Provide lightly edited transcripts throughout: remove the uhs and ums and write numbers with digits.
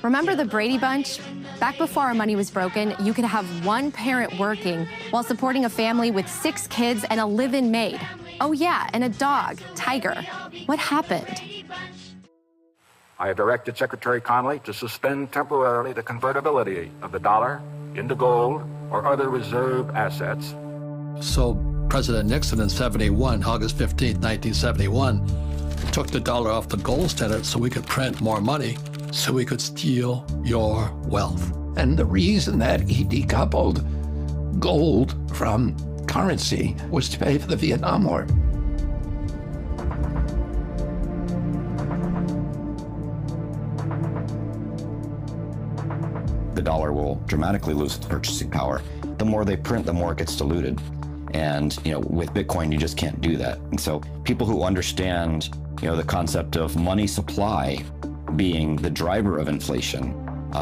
Remember the Brady Bunch? Back before our money was broken, you could have one parent working while supporting a family with 6 kids and a live-in maid. Oh yeah, and a dog, Tiger. What happened? I have directed Secretary Connally to suspend temporarily the convertibility of the dollar into gold or other reserve assets. So President Nixon in August 15, 1971, took the dollar off the gold standard so we could print more money, so we could steal your wealth. And the reason that he decoupled gold from currency was to pay for the Vietnam War. The dollar will dramatically lose its purchasing power. The more they print, the more it gets diluted. And, with Bitcoin, you just can't do that. And so people who understand, the concept of money supply being the driver of inflation,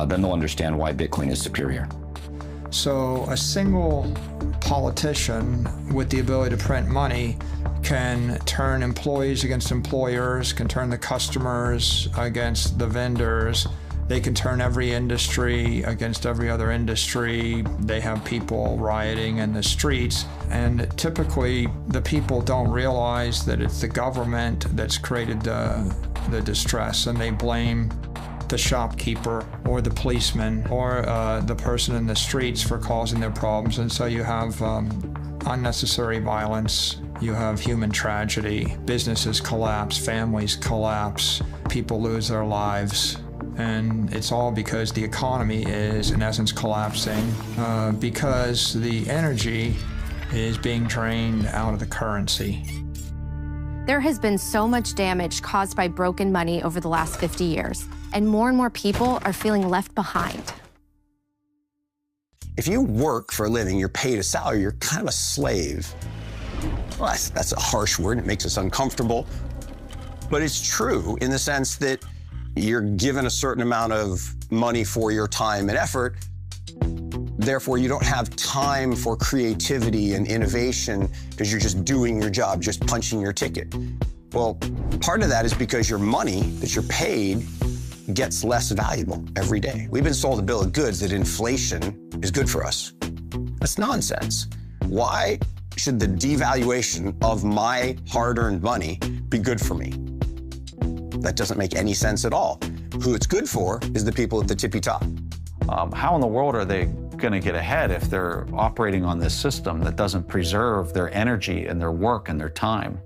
then they'll understand why Bitcoin is superior. So a single politician with the ability to print money can turn employees against employers, can turn the customers against the vendors. They can turn every industry against every other industry. They have people rioting in the streets. And typically, the people don't realize that it's the government that's created the distress, and they blame the shopkeeper or the policeman or the person in the streets for causing their problems. And so you have unnecessary violence. You have human tragedy. Businesses collapse, families collapse, people lose their lives. And it's all because the economy is, in essence, collapsing because the energy is being drained out of the currency. There has been so much damage caused by broken money over the last 50 years, and more people are feeling left behind. If you work for a living, you're paid a salary, you're kind of a slave. Well, that's a harsh word, it makes us uncomfortable. But it's true in the sense that you're given a certain amount of money for your time and effort. Therefore, you don't have time for creativity and innovation because you're just doing your job, just punching your ticket. Well, part of that is because your money that you're paid gets less valuable every day. We've been sold a bill of goods that inflation is good for us. That's nonsense. Why should the devaluation of my hard-earned money be good for me? That doesn't make any sense at all. Who it's good for is the people at the tippy top. How in the world are they going to get ahead if they're operating on this system that doesn't preserve their energy and their work and their time?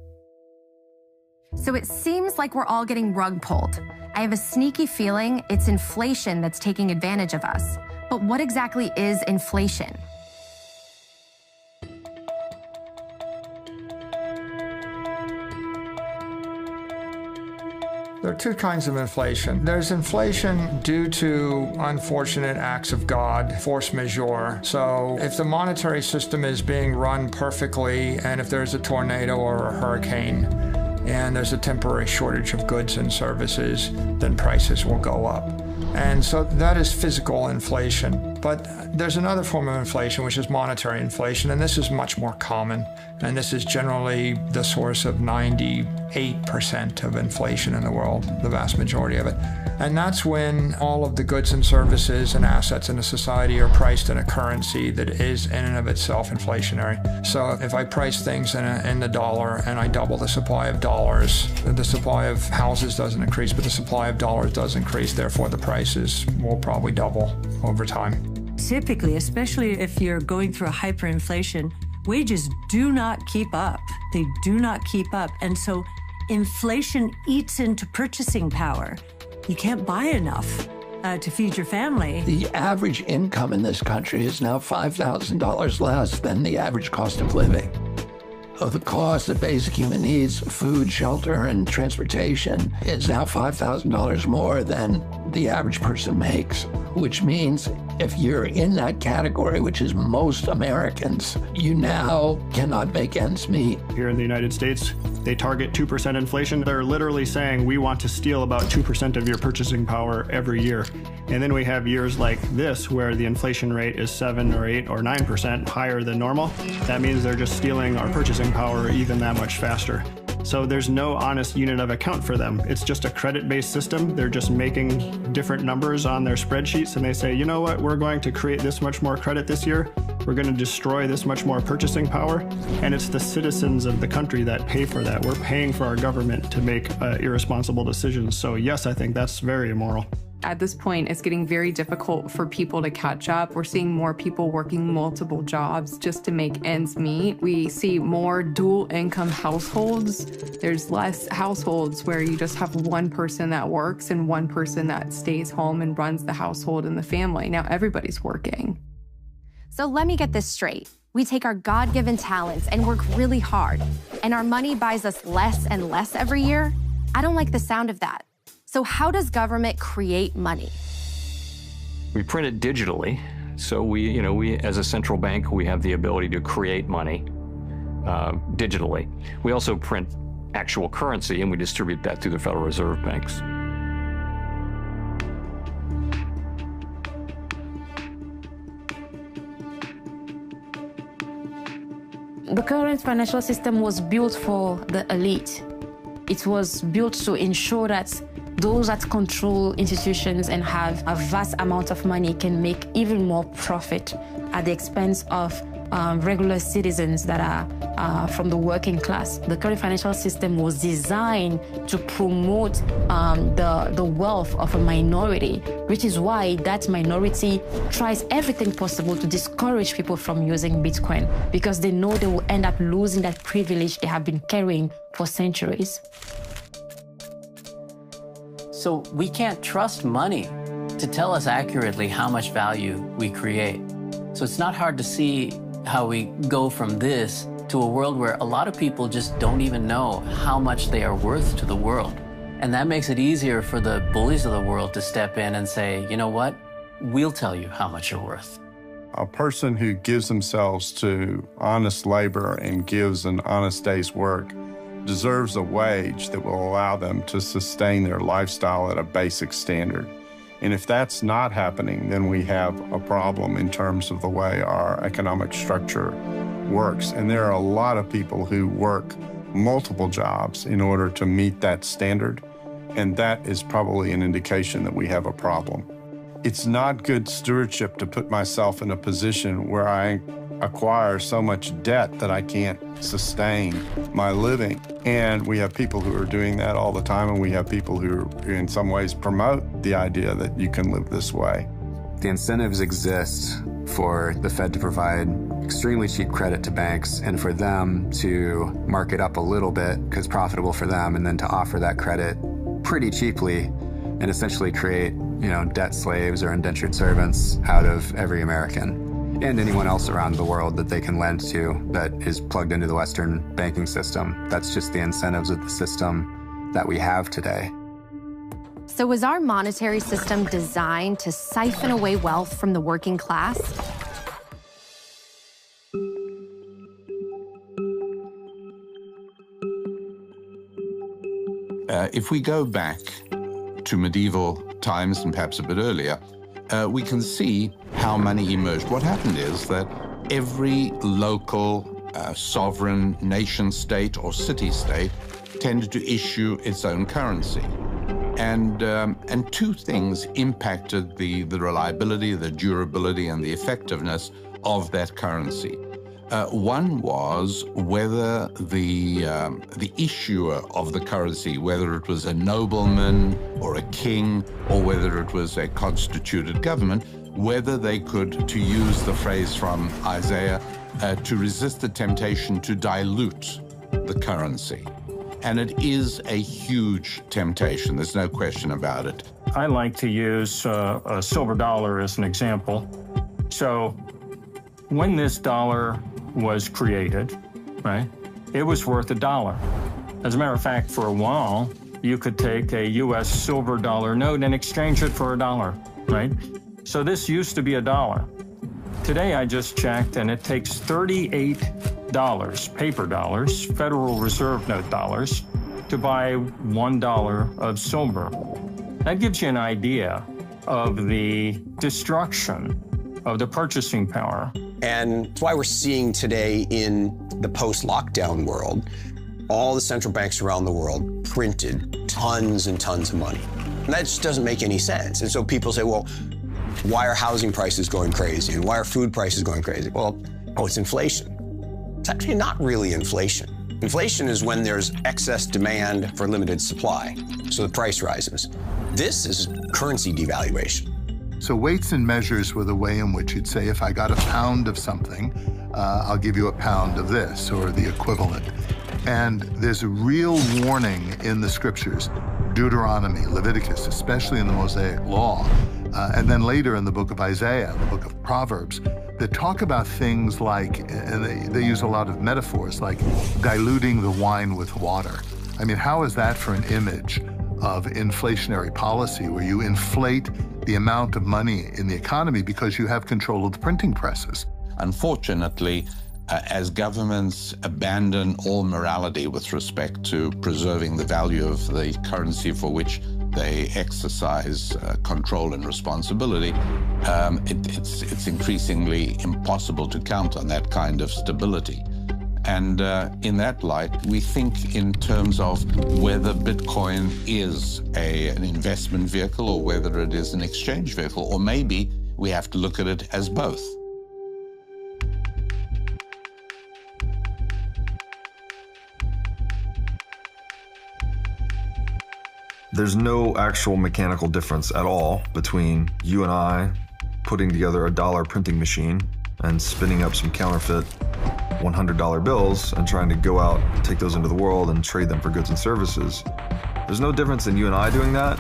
So it seems like we're all getting rug pulled. I have a sneaky feeling it's inflation that's taking advantage of us. But what exactly is inflation? There are 2 kinds of inflation. There's inflation due to unfortunate acts of God, force majeure. So if the monetary system is being run perfectly, and if there's a tornado or a hurricane, and there's a temporary shortage of goods and services, then prices will go up. And so that is physical inflation. But there's another form of inflation, which is monetary inflation, and this is much more common. And this is generally the source of 98% of inflation in the world, the vast majority of it. And that's when all of the goods and services and assets in a society are priced in a currency that is in and of itself inflationary. So if I price things in the dollar and I double the supply of dollars, the supply of houses doesn't increase, but the supply of dollars does increase, therefore the prices will probably double over time. Typically, especially if you're going through a hyperinflation, wages do not keep up. They do not keep up. And so inflation eats into purchasing power. You can't buy enough to feed your family. The average income in this country is now $5,000 less than the average cost of living. So the cost of basic human needs, food, shelter, and transportation is now $5,000 more than the average person makes, which means if you're in that category, which is most Americans, you now cannot make ends meet. Here in the United States, they target 2% inflation. They're literally saying we want to steal about 2% of your purchasing power every year. And then we have years like this where the inflation rate is 7 or 8 or 9% higher than normal. That means they're just stealing our purchasing power even that much faster. So there's no honest unit of account for them. It's just a credit-based system. They're just making different numbers on their spreadsheets, and they say, you know what, we're going to create this much more credit this year. We're going to destroy this much more purchasing power. And it's the citizens of the country that pay for that. We're paying for our government to make irresponsible decisions. So yes, I think that's very immoral. At this point, it's getting very difficult for people to catch up. We're seeing more people working multiple jobs just to make ends meet. We see more dual income households. There's less households where you just have one person that works and one person that stays home and runs the household and the family. Now everybody's working. So let me get this straight. We take our God-given talents and work really hard, and our money buys us less and less every year? I don't like the sound of that. So how does government create money? We print it digitally. So we as a central bank, we have the ability to create money digitally. We also print actual currency, and we distribute that through the Federal Reserve banks. The current financial system was built for the elite. It was built to ensure that those that control institutions and have a vast amount of money can make even more profit at the expense of regular citizens that are from the working class. The current financial system was designed to promote the wealth of a minority, which is why that minority tries everything possible to discourage people from using Bitcoin, because they know they will end up losing that privilege they have been carrying for centuries. So we can't trust money to tell us accurately how much value we create. So it's not hard to see how we go from this to a world where a lot of people just don't even know how much they are worth to the world. And that makes it easier for the bullies of the world to step in and say, you know what, we'll tell you how much you're worth. A person who gives themselves to honest labor and gives an honest day's work deserves a wage that will allow them to sustain their lifestyle at a basic standard. And if that's not happening, then we have a problem in terms of the way our economic structure works. And there are a lot of people who work multiple jobs in order to meet that standard. And that is probably an indication that we have a problem. It's not good stewardship to put myself in a position where I acquire so much debt that I can't sustain my living. And we have people who are doing that all the time, and we have people who in some ways promote the idea that you can live this way. The incentives exist for the Fed to provide extremely cheap credit to banks and for them to mark it up a little bit because it's profitable for them, and then to offer that credit pretty cheaply and essentially create, debt slaves or indentured servants out of every American and anyone else around the world that they can lend to that is plugged into the Western banking system. That's just the incentives of the system that we have today. So was our monetary system designed to siphon away wealth from the working class? If we go back to medieval times and perhaps a bit earlier, we can see how money emerged. What happened is that every local sovereign nation state or city-state tended to issue its own currency. And two things impacted the reliability, the durability, and the effectiveness of that currency. One was whether the issuer of the currency, whether it was a nobleman or a king, or whether it was a constituted government, whether they could, to use the phrase from Isaiah, to resist the temptation to dilute the currency. And it is a huge temptation. There's no question about it. I like to use a silver dollar as an example. So when this dollar was created, right, it was worth $1. As a matter of fact, for a while, you could take a U.S. silver dollar note and exchange it for $1, right? So this used to be $1. Today, I just checked, and it takes $38, paper dollars, Federal Reserve note dollars, to buy $1 of silver. That gives you an idea of the destruction of the purchasing power. And that's why we're seeing today in the post-lockdown world all the central banks around the world printed tons and tons of money. And that just doesn't make any sense. And so people say, well, why are housing prices going crazy? And why are food prices going crazy? Well, it's inflation. It's actually not really inflation. Inflation is when there's excess demand for limited supply, so the price rises. This is currency devaluation. So weights and measures were the way in which you'd say, if I got a pound of something, I'll give you a pound of this, or the equivalent. And there's a real warning in the scriptures, Deuteronomy, Leviticus, especially in the Mosaic Law, and then later in the book of Isaiah, the book of Proverbs, that talk about things like, and they use a lot of metaphors, like diluting the wine with water. I mean, how is that for an image of inflationary policy, where you inflate the amount of money in the economy because you have control of the printing presses? Unfortunately, as governments abandon all morality with respect to preserving the value of the currency for which they exercise control and responsibility, it's increasingly impossible to count on that kind of stability. And in that light, we think in terms of whether Bitcoin is an investment vehicle or whether it is an exchange vehicle, or maybe we have to look at it as both. There's no actual mechanical difference at all between you and I putting together a dollar printing machine and spinning up some counterfeit $100 bills and trying to go out, take those into the world and trade them for goods and services. There's no difference in you and I doing that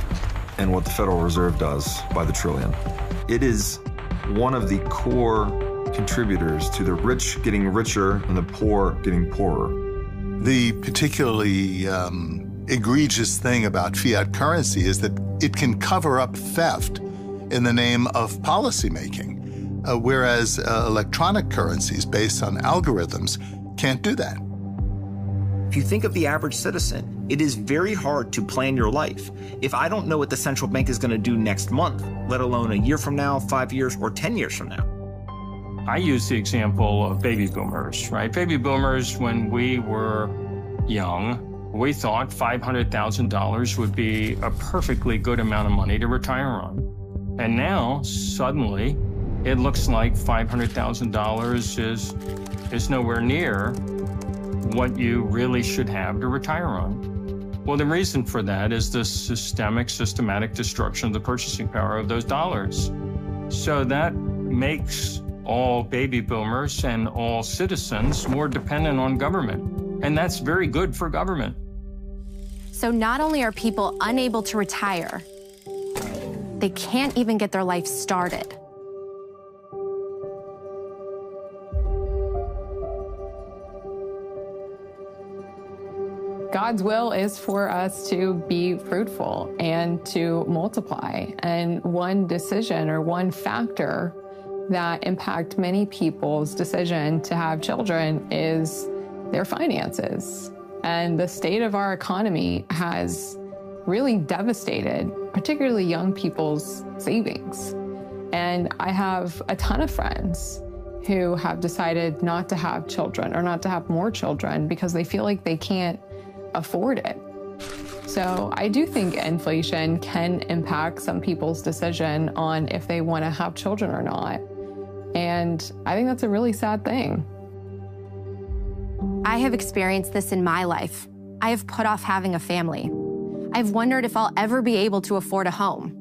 and what the Federal Reserve does by the trillion. It is one of the core contributors to the rich getting richer and the poor getting poorer. The particularly egregious thing about fiat currency is that it can cover up theft in the name of policymaking, whereas electronic currencies based on algorithms can't do that. If you think of the average citizen, it is very hard to plan your life if I don't know what the central bank is going to do next month, let alone a year from now, 5 years, or 10 years from now. I use the example of baby boomers, right? Baby boomers, when we were young, we thought $500,000 would be a perfectly good amount of money to retire on. And now, suddenly, it looks like $500,000 is nowhere near what you really should have to retire on. Well, the reason for that is the systematic destruction of the purchasing power of those dollars. So that makes all baby boomers and all citizens more dependent on government. And that's very good for government. So not only are people unable to retire, they can't even get their life started. God's will is for us to be fruitful and to multiply. And one decision or one factor that impact many people's decision to have children is their finances. And the state of our economy has really devastated, particularly young people's savings. And I have a ton of friends who have decided not to have children or not to have more children because they feel like they can't afford it. So I do think inflation can impact some people's decision on if they want to have children or not. And I think that's a really sad thing. I have experienced this in my life. I have put off having a family. I've wondered if I'll ever be able to afford a home.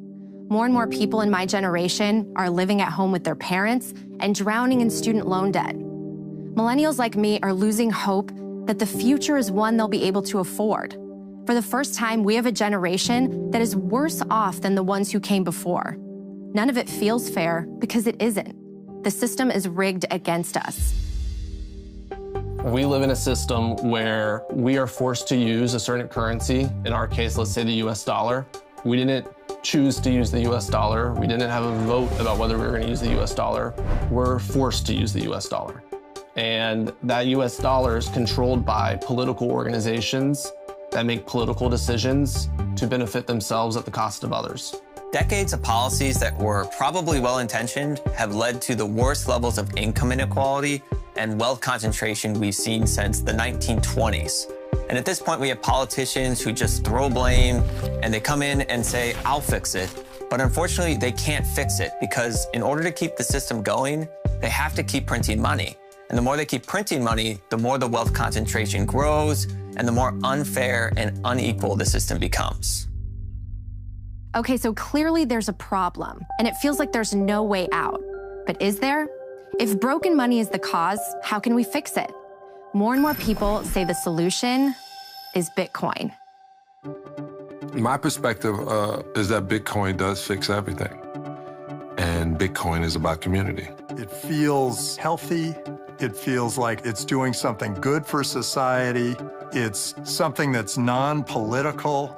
More and more people in my generation are living at home with their parents and drowning in student loan debt. Millennials like me are losing hope that the future is one they'll be able to afford. For the first time, we have a generation that is worse off than the ones who came before. None of it feels fair because it isn't. The system is rigged against us. We live in a system where we are forced to use a certain currency. In our case, let's say the US dollar. We didn't choose to use the US dollar. We didn't have a vote about whether we were going to use the US dollar. We're forced to use the US dollar. And that US dollar is controlled by political organizations that make political decisions to benefit themselves at the cost of others. Decades of policies that were probably well-intentioned have led to the worst levels of income inequality and wealth concentration we've seen since the 1920s. And at this point, we have politicians who just throw blame and they come in and say, I'll fix it. But unfortunately, they can't fix it because in order to keep the system going, they have to keep printing money. And the more they keep printing money, the more the wealth concentration grows and the more unfair and unequal the system becomes. Okay, so clearly there's a problem, and it feels like there's no way out. But is there? If broken money is the cause, how can we fix it? More and more people say the solution is Bitcoin. My perspective is that Bitcoin does fix everything. And Bitcoin is about community. It feels healthy. It feels like it's doing something good for society. It's something that's non-political.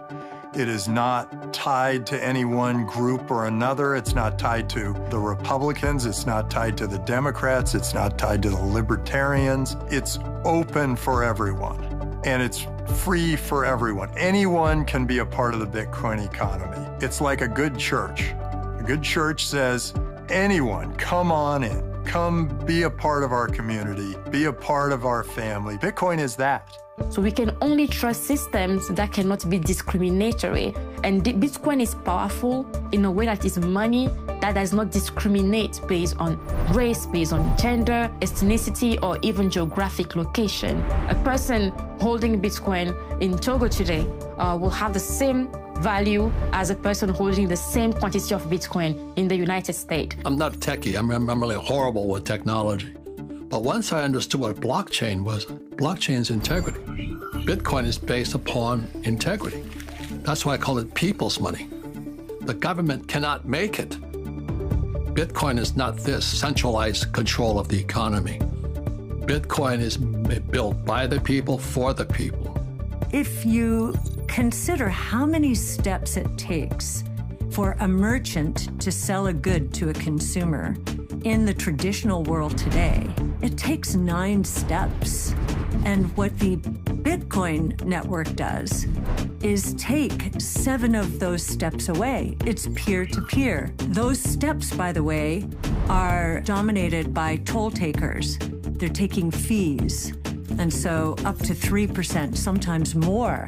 It is not tied to any one group or another. It's not tied to the Republicans. It's not tied to the Democrats. It's not tied to the Libertarians. It's open for everyone, and it's free for everyone. Anyone can be a part of the Bitcoin economy. It's like a good church. A good church says, anyone, come on in. Come be a part of our community. Be a part of our family. Bitcoin is that. So we can only trust systems that cannot be discriminatory. And Bitcoin is powerful in a way that is money that does not discriminate based on race, based on gender, ethnicity, or even geographic location. A person holding Bitcoin in Togo today will have the same value as a person holding the same quantity of Bitcoin in the United States. I'm not techie. I'm really horrible with technology. But once I understood what blockchain was, blockchain's integrity. Bitcoin is based upon integrity. That's why I call it people's money. The government cannot make it. Bitcoin is not this centralized control of the economy. Bitcoin is built by the people, for the people. If you consider how many steps it takes for a merchant to sell a good to a consumer in the traditional world today, it takes 9 steps. And what the Bitcoin network does is take 7 of those steps away. It's peer-to-peer. Those steps, by the way, are dominated by toll takers. They're taking fees. And so up to 3%, sometimes more,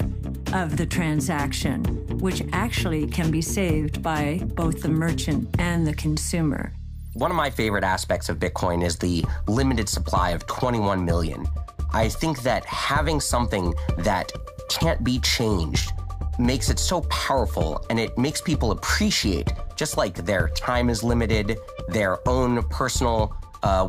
of the transaction, which actually can be saved by both the merchant and the consumer. One of my favorite aspects of Bitcoin is the limited supply of 21 million. I think that having something that can't be changed makes it so powerful, and it makes people appreciate, just like their time is limited, their own personal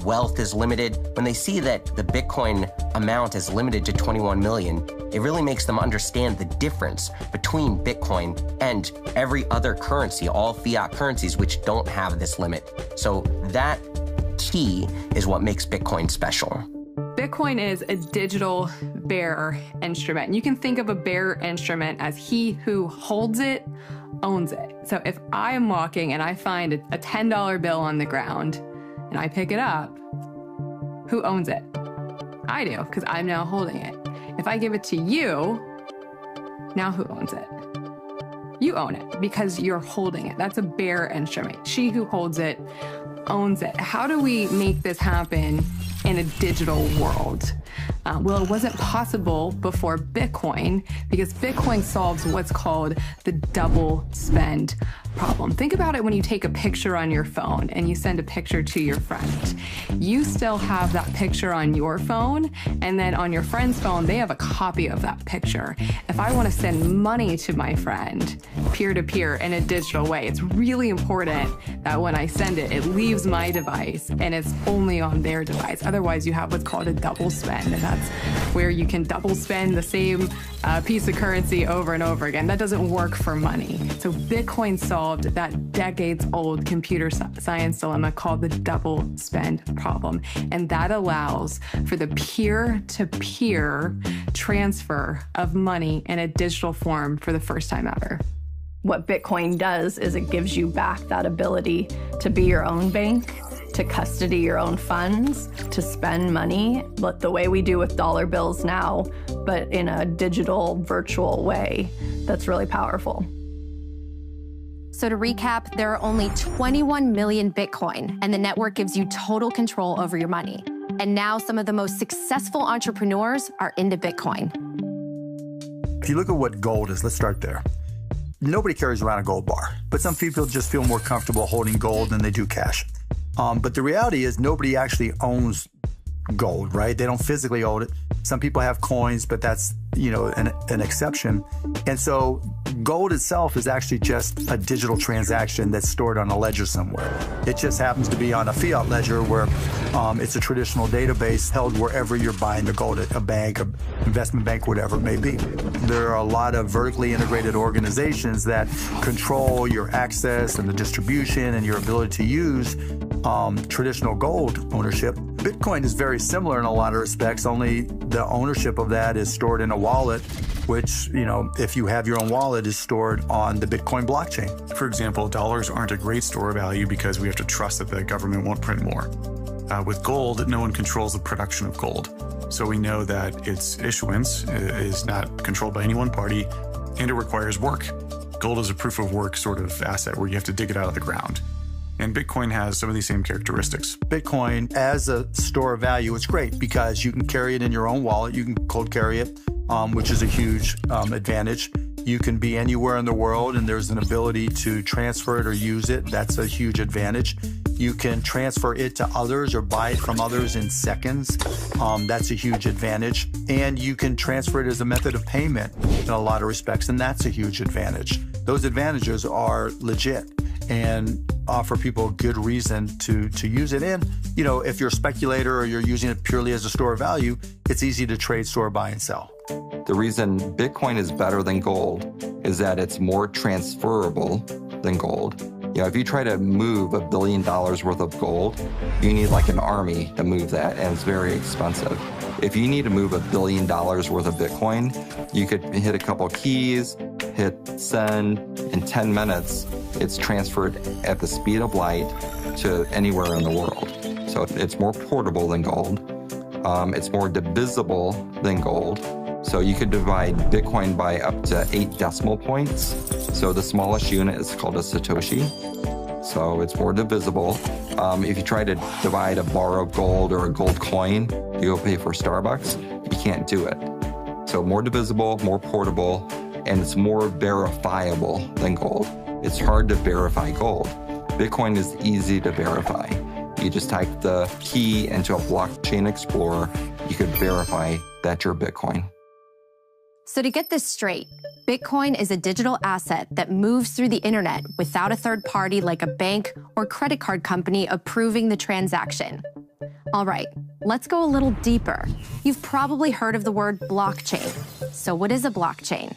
wealth is limited. When they see that the Bitcoin amount is limited to 21 million, it really makes them understand the difference between Bitcoin and every other currency, all fiat currencies which don't have this limit. So that key is what makes Bitcoin special. Bitcoin is a digital bearer instrument. You can think of a bearer instrument as he who holds it owns it. So if I am walking and I find a $10 bill on the ground and I pick it up, who owns it? I do, because I'm now holding it. If I give it to you, now who owns it? You own it because you're holding it. That's a bearer instrument. She who holds it owns it. How do we make this happen in a digital world? Well, it wasn't possible before Bitcoin because Bitcoin solves what's called the double spend problem. Think about it when you take a picture on your phone and you send a picture to your friend. You still have that picture on your phone, and then on your friend's phone, they have a copy of that picture. If I want to send money to my friend peer-to-peer in a digital way, it's really important that when I send it, it leaves my device and it's only on their device. Otherwise, you have what's called a double spend, and that's where you can double spend the same piece of currency over and over again. That doesn't work for money. So Bitcoin solved that decades-old computer science dilemma called the double spend problem. And that allows for the peer-to-peer transfer of money in a digital form for the first time ever. What Bitcoin does is it gives you back that ability to be your own bank, to custody your own funds, to spend money, but the way we do with dollar bills now, but in a digital, virtual way. That's really powerful. So to recap, there are only 21 million Bitcoin, and the network gives you total control over your money. And now some of the most successful entrepreneurs are into Bitcoin. If you look at what gold is, let's start there. Nobody carries around a gold bar, but some people just feel more comfortable holding gold than they do cash. But the reality is nobody actually owns gold, right? They don't physically own it. Some people have coins, but that's, an exception. And so gold itself is actually just a digital transaction that's stored on a ledger somewhere. It just happens to be on a fiat ledger where it's a traditional database held wherever you're buying the gold, at a bank, an investment bank, whatever it may be. There are a lot of vertically integrated organizations that control your access and the distribution and your ability to use traditional gold ownership. Bitcoin is very similar in a lot of respects, only the ownership of that is stored in a wallet, which, if you have your own wallet, is stored on the Bitcoin blockchain. For example, dollars aren't a great store of value because we have to trust that the government won't print more. With gold, no one controls the production of gold. So we know that its issuance is not controlled by any one party, and it requires work. Gold is a proof of work sort of asset where you have to dig it out of the ground. And Bitcoin has some of these same characteristics. Bitcoin, as a store of value, it's great because you can carry it in your own wallet. You can cold carry it, which is a huge advantage. You can be anywhere in the world, and there's an ability to transfer it or use it. That's a huge advantage. You can transfer it to others or buy it from others in seconds. That's a huge advantage. And you can transfer it as a method of payment in a lot of respects, and that's a huge advantage. Those advantages are legit and offer people a good reason to use it. And, if you're a speculator or you're using it purely as a store of value, it's easy to trade, store, buy, and sell. The reason Bitcoin is better than gold is that it's more transferable than gold. If you try to move $1 billion worth of gold, you need like an army to move that, and it's very expensive. If you need to move $1 billion worth of Bitcoin, you could hit a couple keys, hit send, in 10 minutes, it's transferred at the speed of light to anywhere in the world. So it's more portable than gold. It's more divisible than gold. So you could divide Bitcoin by up to 8 decimal points. So the smallest unit is called a Satoshi. So it's more divisible. If you try to divide a bar of gold or a gold coin, you go pay for Starbucks, you can't do it. So more divisible, more portable, and it's more verifiable than gold. It's hard to verify gold. Bitcoin is easy to verify. You just type the key into a blockchain explorer, you could verify that you're Bitcoin. So to get this straight, Bitcoin is a digital asset that moves through the internet without a third party like a bank or credit card company approving the transaction. All right, let's go a little deeper. You've probably heard of the word blockchain. So what is a blockchain?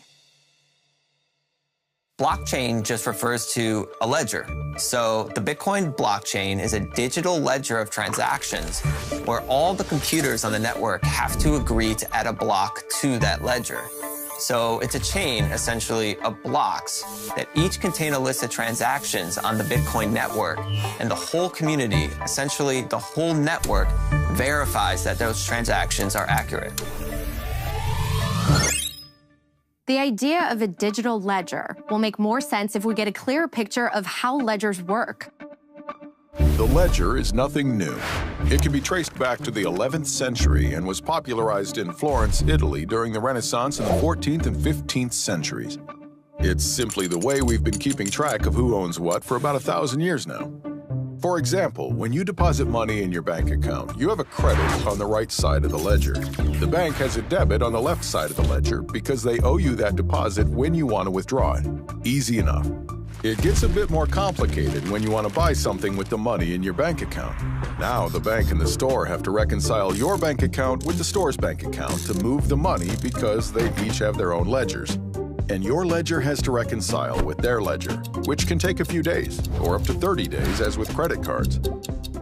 Blockchain just refers to a ledger. So the Bitcoin blockchain is a digital ledger of transactions where all the computers on the network have to agree to add a block to that ledger. So it's a chain, essentially, of blocks that each contain a list of transactions on the Bitcoin network. And the whole community, essentially the whole network, verifies that those transactions are accurate. The idea of a digital ledger will make more sense if we get a clearer picture of how ledgers work. The ledger is nothing new. It can be traced back to the 11th century and was popularized in Florence, Italy during the Renaissance in the 14th and 15th centuries. It's simply the way we've been keeping track of who owns what for about 1,000 years now. For example, when you deposit money in your bank account, you have a credit on the right side of the ledger. The bank has a debit on the left side of the ledger because they owe you that deposit when you want to withdraw it. Easy enough. It gets a bit more complicated when you want to buy something with the money in your bank account. Now the bank and the store have to reconcile your bank account with the store's bank account to move the money because they each have their own ledgers. And your ledger has to reconcile with their ledger, which can take a few days, or up to 30 days as with credit cards.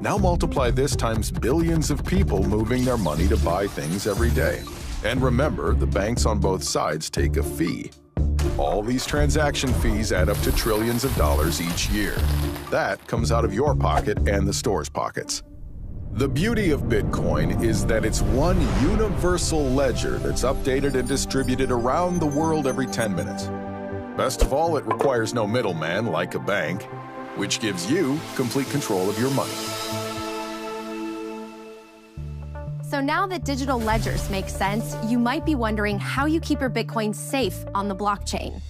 Now multiply this times billions of people moving their money to buy things every day. And remember, the banks on both sides take a fee. All these transaction fees add up to trillions of dollars each year. That comes out of your pocket and the store's pockets. The beauty of Bitcoin is that it's one universal ledger that's updated and distributed around the world every 10 minutes. Best of all, it requires no middleman like a bank, which gives you complete control of your money. So So now that digital ledgers make sense, you might be wondering how you keep your Bitcoin safe on the blockchain.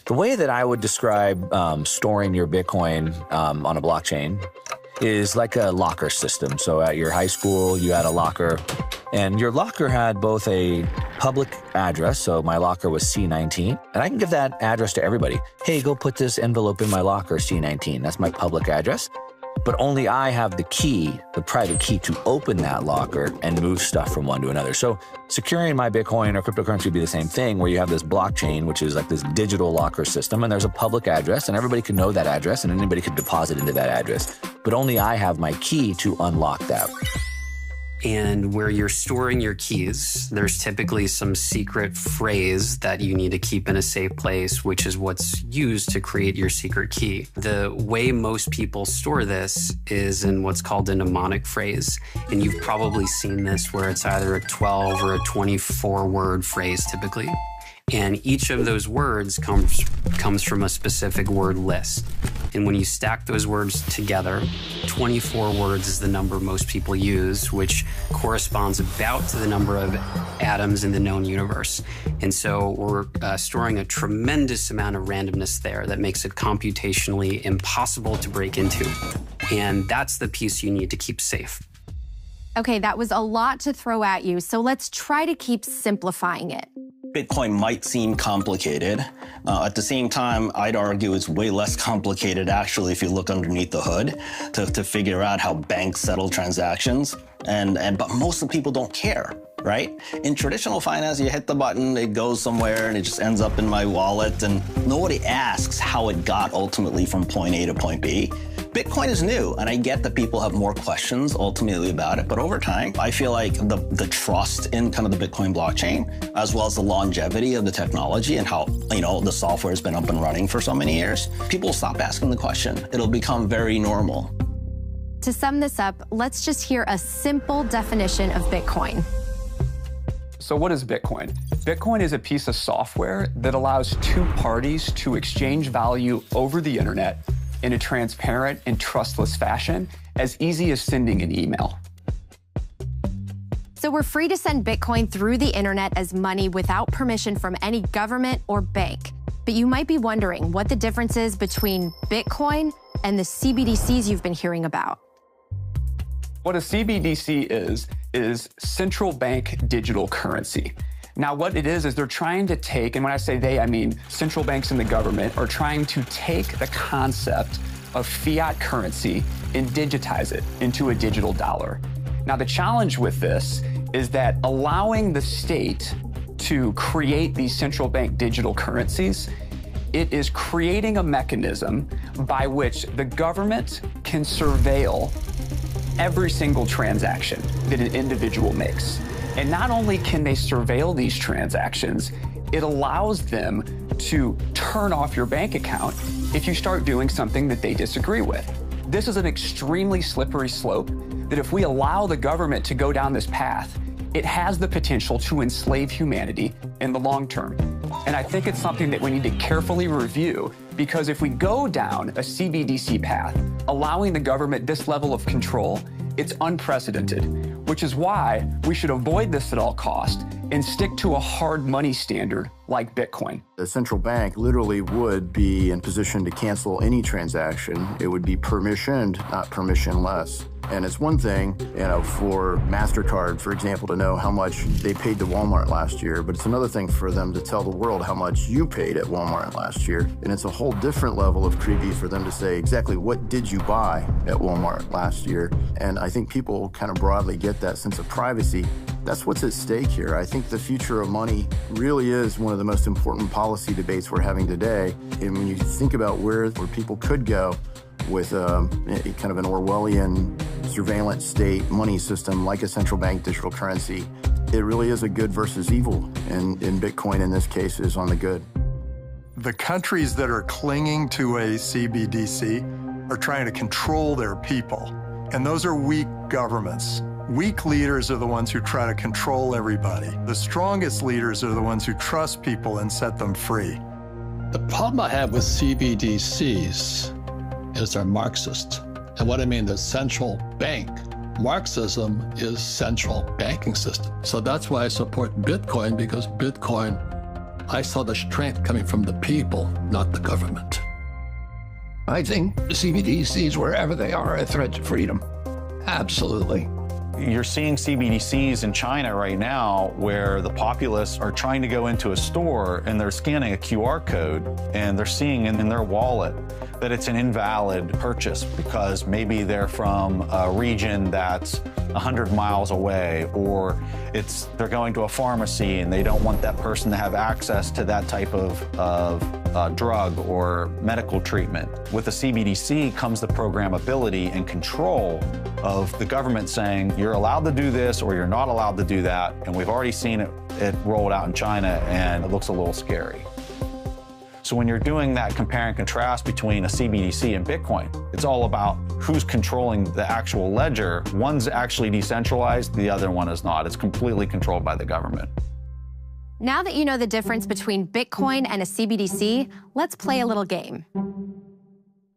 The way that I would describe storing your Bitcoin on a blockchain is like a locker system. So at your high school, you had a locker, and your locker had both a public address, so my locker was C19, and I can give that address to everybody. Hey, go put this envelope in my locker, C19. That's my public address. But only I have the key, the private key, to open that locker and move stuff from one to another. So securing my Bitcoin or cryptocurrency would be the same thing, where you have this blockchain, which is like this digital locker system, and there's a public address, and everybody can know that address, and anybody could deposit into that address. But only I have my key to unlock that. And where you're storing your keys, there's typically some secret phrase that you need to keep in a safe place, which is what's used to create your secret key. The way most people store this is in what's called a mnemonic phrase. And you've probably seen this where it's either a 12 or a 24-word phrase typically. And each of those words comes from a specific word list. And when you stack those words together, 24 words is the number most people use, which corresponds about to the number of atoms in the known universe. And so we're storing a tremendous amount of randomness there that makes it computationally impossible to break into. And that's the piece you need to keep safe. Okay, that was a lot to throw at you, so let's try to keep simplifying it. Bitcoin might seem complicated. At the same time, I'd argue it's way less complicated, actually, if you look underneath the hood to figure out how banks settle transactions. But most of the people don't care, right? In traditional finance, you hit the button, it goes somewhere, and it just ends up in my wallet, and nobody asks how it got ultimately from point A to point B. Bitcoin is new, and I get that people have more questions ultimately about it, but over time, I feel like the trust in kind of the Bitcoin blockchain, as well as the longevity of the technology and how, the software has been up and running for so many years, people will stop asking the question. It'll become very normal. To sum this up, let's just hear a simple definition of Bitcoin. So what is Bitcoin? Bitcoin is a piece of software that allows two parties to exchange value over the internet in a transparent and trustless fashion, as easy as sending an email. So we're free to send Bitcoin through the internet as money without permission from any government or bank. But you might be wondering what the difference is between Bitcoin and the CBDCs you've been hearing about. What a CBDC is central bank digital currency. Now, what it is they're trying to take, and when I say they, I mean central banks and the government, are trying to take the concept of fiat currency and digitize it into a digital dollar. Now, the challenge with this is that allowing the state to create these central bank digital currencies, it is creating a mechanism by which the government can surveil every single transaction that an individual makes. And not only can they surveil these transactions, it allows them to turn off your bank account if you start doing something that they disagree with. This is an extremely slippery slope that if we allow the government to go down this path, it has the potential to enslave humanity in the long term. And I think it's something that we need to carefully review, because if we go down a CBDC path, allowing the government this level of control, it's unprecedented, which is why we should avoid this at all costs and stick to a hard money standard like Bitcoin. The central bank literally would be in position to cancel any transaction. It would be permissioned, not permissionless. And it's one thing, for MasterCard, for example, to know how much they paid to Walmart last year, but it's another thing for them to tell the world how much you paid at Walmart last year. And it's a whole different level of creepy for them to say exactly what did you buy at Walmart last year. And I think people kind of broadly get that sense of privacy. That's what's at stake here. I think the future of money really is one of the most important policy debates we're having today. And when you think about where people could go with kind of an Orwellian surveillance state money system like a central bank digital currency, it really is a good versus evil, and Bitcoin in this case is on the good. The countries that are clinging to a CBDC are trying to control their people, and those are weak governments. Weak leaders are the ones who try to control everybody. The strongest leaders are the ones who trust people and set them free. The problem I have with CBDCs is they're Marxist. And what I mean, the central bank Marxism is central banking system. So that's why I support Bitcoin, because Bitcoin, I saw the strength coming from the people, not the government. I think CBDCs, wherever they are a threat to freedom. Absolutely. You're seeing CBDCs in China right now where the populace are trying to go into a store and they're scanning a QR code and they're seeing in their wallet that it's an invalid purchase because maybe they're from a region that's 100 miles away, or they're going to a pharmacy and they don't want that person to have access to that type of drug or medical treatment. With the CBDC comes the programmability and control of the government saying you're allowed to do this or you're not allowed to do that. And we've already seen it rolled out in China, and it looks a little scary. So when you're doing that compare and contrast between a CBDC and Bitcoin, it's all about who's controlling the actual ledger. One's actually decentralized, the other one is not. It's completely controlled by the government. Now that you know the difference between Bitcoin and a CBDC, let's play a little game.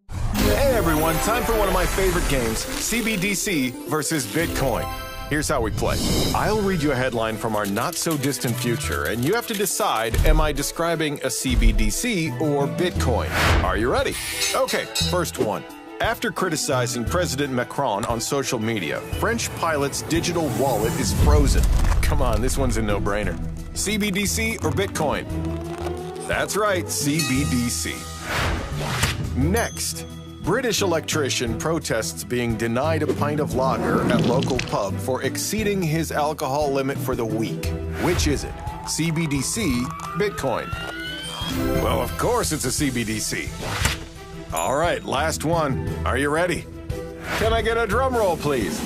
Hey everyone, time for one of my favorite games, CBDC versus Bitcoin. Here's how we play. I'll read you a headline from our not-so-distant future, and you have to decide, am I describing a CBDC or Bitcoin? Are you ready? Okay, first one. After criticizing President Macron on social media, French pilot's digital wallet is frozen. Come on, this one's a no-brainer. CBDC or Bitcoin? That's right, CBDC. Next. British electrician protests being denied a pint of lager at local pub for exceeding his alcohol limit for the week. Which is it? CBDC, Bitcoin? Well, of course it's a CBDC. All right, last one. Are you ready? Can I get a drum roll, please?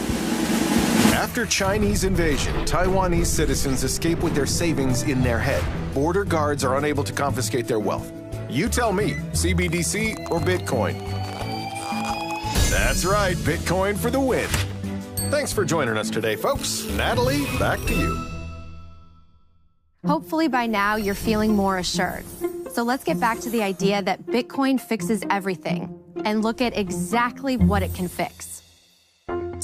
After Chinese invasion, Taiwanese citizens escape with their savings in their head. Border guards are unable to confiscate their wealth. You tell me, CBDC or Bitcoin? That's right, Bitcoin for the win. Thanks for joining us today, folks. Natalie, back to you. Hopefully by now you're feeling more assured. So let's get back to the idea that Bitcoin fixes everything and look at exactly what it can fix.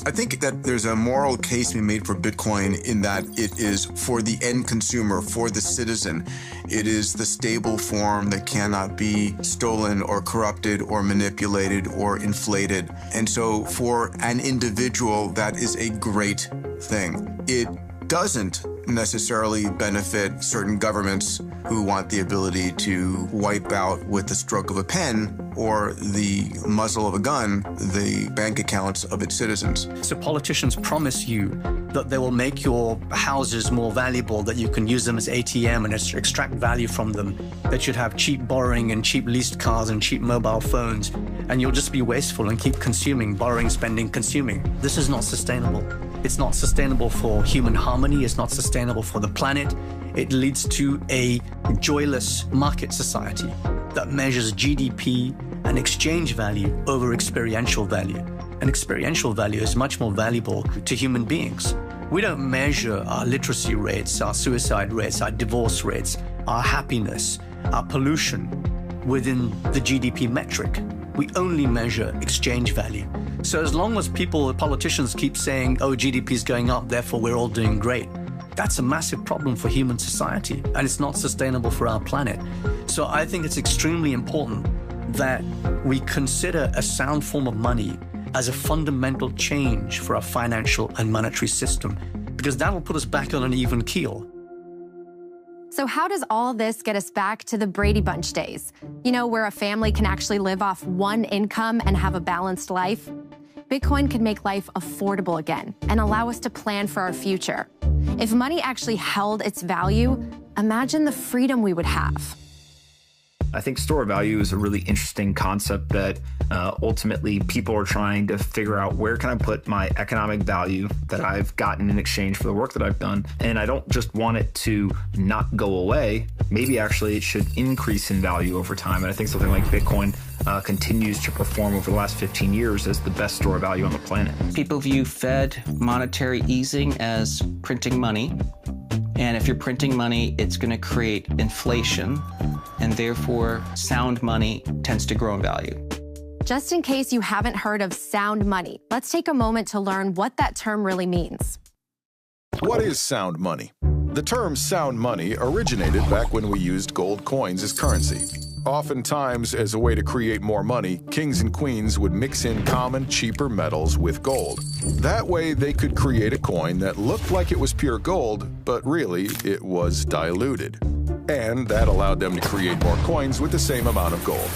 I think that there's a moral case being made for Bitcoin in that it is for the end consumer, for the citizen. It is the stable form that cannot be stolen or corrupted or manipulated or inflated. And so for an individual, that is a great thing. It doesn't necessarily benefit certain governments who want the ability to wipe out with the stroke of a pen or the muzzle of a gun the bank accounts of its citizens. So politicians promise you that they will make your houses more valuable, that you can use them as ATM and extract value from them, that you'd have cheap borrowing and cheap leased cars and cheap mobile phones, and you'll just be wasteful and keep consuming, borrowing, spending, consuming. This is not sustainable. It's not sustainable for human harmony. It's not sustainable for the planet. It leads to a joyless market society that measures GDP and exchange value over experiential value. And experiential value is much more valuable to human beings. We don't measure our literacy rates, our suicide rates, our divorce rates, our happiness, our pollution within the GDP metric. We only measure exchange value. So as long as politicians keep saying, oh, GDP is going up, therefore we're all doing great, that's a massive problem for human society, and it's not sustainable for our planet. So I think it's extremely important that we consider a sound form of money as a fundamental change for our financial and monetary system, because that will put us back on an even keel. So how does all this get us back to the Brady Bunch days? You know, where a family can actually live off one income and have a balanced life? Bitcoin could make life affordable again and allow us to plan for our future. If money actually held its value, imagine the freedom we would have. I think store of value is a really interesting concept that ultimately people are trying to figure out, where can I put my economic value that I've gotten in exchange for the work that I've done? And I don't just want it to not go away. Maybe actually it should increase in value over time. And I think something like Bitcoin continues to perform over the last 15 years as the best store of value on the planet. People view Fed monetary easing as printing money. And if you're printing money, it's going to create inflation, and therefore sound money tends to grow in value. Just in case you haven't heard of sound money, let's take a moment to learn what that term really means. What is sound money? The term sound money originated back when we used gold coins as currency. Oftentimes, as a way to create more money, kings and queens would mix in common, cheaper metals with gold. That way, they could create a coin that looked like it was pure gold, but really, it was diluted. And that allowed them to create more coins with the same amount of gold.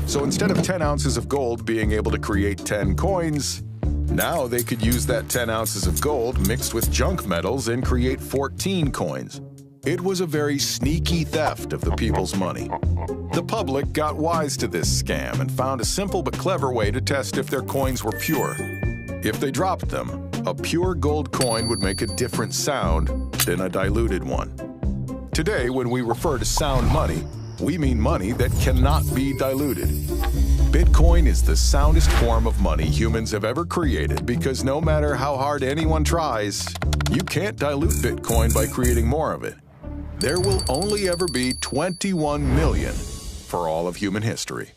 So instead of 10 ounces of gold being able to create 10 coins, now they could use that 10 ounces of gold mixed with junk metals and create 14 coins. It was a very sneaky theft of the people's money. The public got wise to this scam and found a simple but clever way to test if their coins were pure. If they dropped them, a pure gold coin would make a different sound than a diluted one. Today, when we refer to sound money, we mean money that cannot be diluted. Bitcoin is the soundest form of money humans have ever created because no matter how hard anyone tries, you can't dilute Bitcoin by creating more of it. There will only ever be 21 million for all of human history.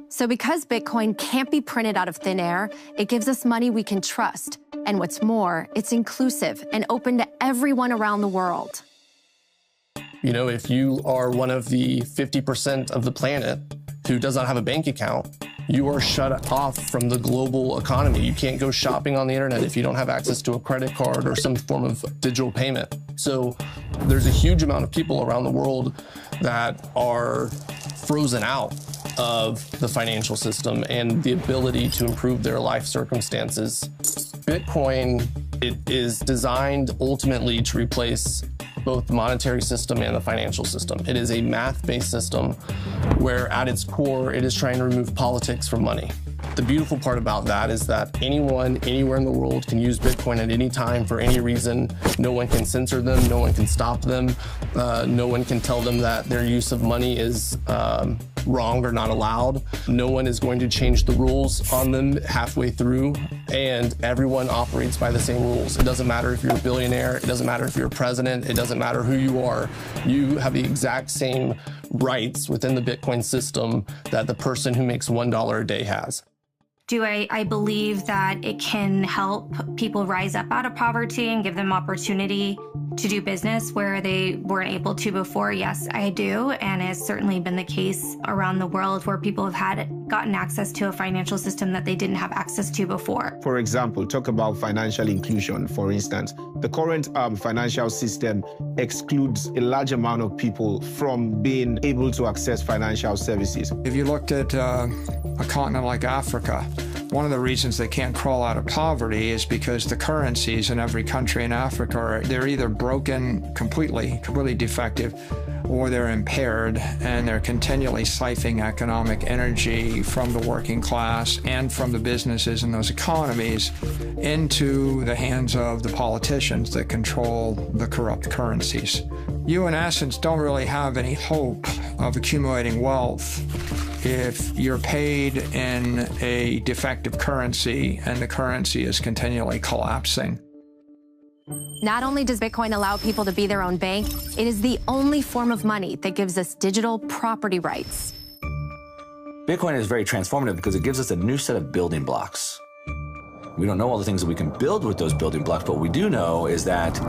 So because Bitcoin can't be printed out of thin air, it gives us money we can trust. And what's more, it's inclusive and open to everyone around the world. You know, if you are one of the 50% of the planet who does not have a bank account, you are shut off from the global economy. You can't go shopping on the internet if you don't have access to a credit card or some form of digital payment. So there's a huge amount of people around the world that are frozen out of the financial system and the ability to improve their life circumstances. Bitcoin, it is designed ultimately to replace both the monetary system and the financial system. It is a math-based system where at its core, it is trying to remove politics from money. The beautiful part about that is that anyone, anywhere in the world can use Bitcoin at any time for any reason. No one can censor them, no one can stop them, no one can tell them that their use of money is wrong or not allowed. No one is going to change the rules on them halfway through, and everyone operates by the same rules. It doesn't matter if you're a billionaire, it doesn't matter if you're a president, it doesn't matter who you are. You have the exact same rights within the Bitcoin system that the person who makes $1 a day has. Do I believe that it can help people rise up out of poverty and give them opportunity to do business where they weren't able to before? Yes, I do. And it's certainly been the case around the world where people have gotten access to a financial system that they didn't have access to before. For example, talk about financial inclusion, for instance. The current financial system excludes a large amount of people from being able to access financial services. If you looked at a continent like Africa, one of the reasons they can't crawl out of poverty is because the currencies in every country in Africa they're either broken completely defective, or they're impaired, and they're continually siphoning economic energy from the working class and from the businesses in those economies into the hands of the politicians that control the corrupt currencies. You, in essence, don't really have any hope of accumulating wealth if you're paid in a defective currency and the currency is continually collapsing. Not only does Bitcoin allow people to be their own bank, it is the only form of money that gives us digital property rights. Bitcoin is very transformative because it gives us a new set of building blocks. We don't know all the things that we can build with those building blocks, but what we do know is that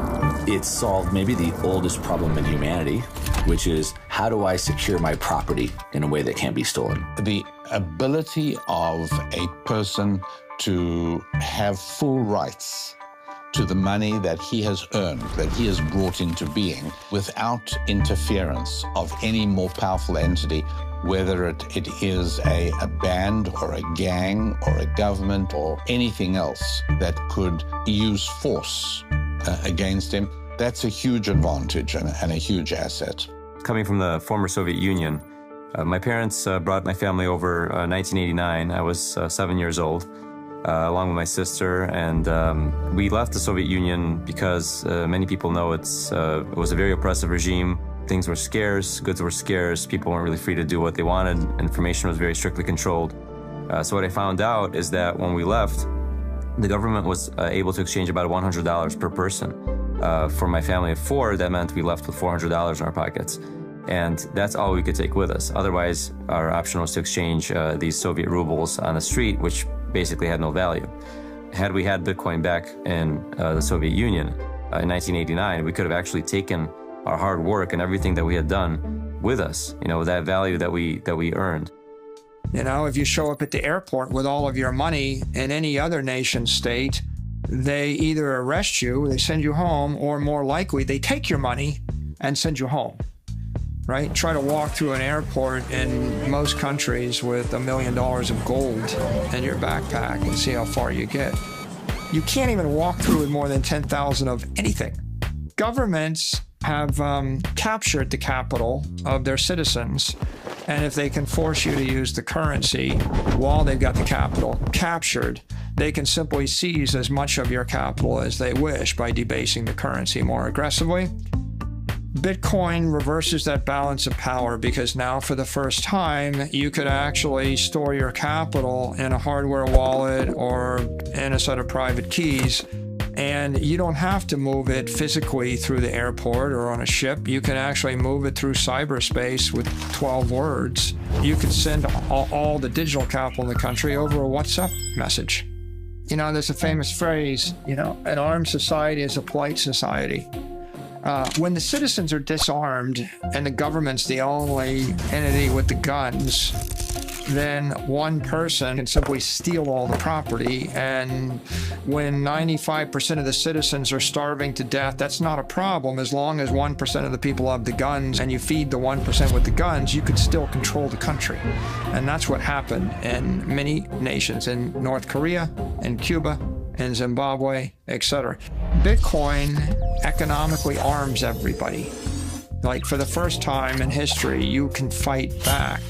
it's solved maybe the oldest problem in humanity, which is how do I secure my property in a way that can't be stolen? The ability of a person to have full rights to the money that he has earned, that he has brought into being, without interference of any more powerful entity, whether it is a band or a gang or a government or anything else that could use force against him. That's a huge advantage and a huge asset. Coming from the former Soviet Union, my parents brought my family over 1989. I was 7 years old, along with my sister, and we left the Soviet Union because many people know it was a very oppressive regime. Things were scarce, goods were scarce, people weren't really free to do what they wanted, information was very strictly controlled. So what I found out is that when we left, the government was able to exchange about $100 per person. For my family of four, that meant we left with $400 in our pockets. And that's all we could take with us. Otherwise, our option was to exchange these Soviet rubles on the street, which basically had no value. Had we had Bitcoin back in the Soviet Union in 1989, we could have actually taken our hard work and everything that we had done with us, that value that we earned. If you show up at the airport with all of your money in any other nation state, they either arrest you, they send you home, or more likely, they take your money and send you home, right? Try to walk through an airport in most countries with $1 million of gold in your backpack and see how far you get. You can't even walk through with more than 10,000 of anything. Governments have captured the capital of their citizens, and if they can force you to use the currency while they've got the capital captured, they can simply seize as much of your capital as they wish by debasing the currency more aggressively. Bitcoin reverses that balance of power because now for the first time, you could actually store your capital in a hardware wallet or in a set of private keys. And you don't have to move it physically through the airport or on a ship. You can actually move it through cyberspace with 12 words. You can send all the digital capital in the country over a WhatsApp message. There's a famous phrase, an armed society is a polite society. When the citizens are disarmed and the government's the only entity with the guns, then one person can simply steal all the property. And when 95% of the citizens are starving to death, that's not a problem. As long as 1% of the people have the guns and you feed the 1% with the guns, you could still control the country. And that's what happened in many nations, in North Korea, in Cuba, in Zimbabwe, etc. Bitcoin economically arms everybody. Like for the first time in history, you can fight back.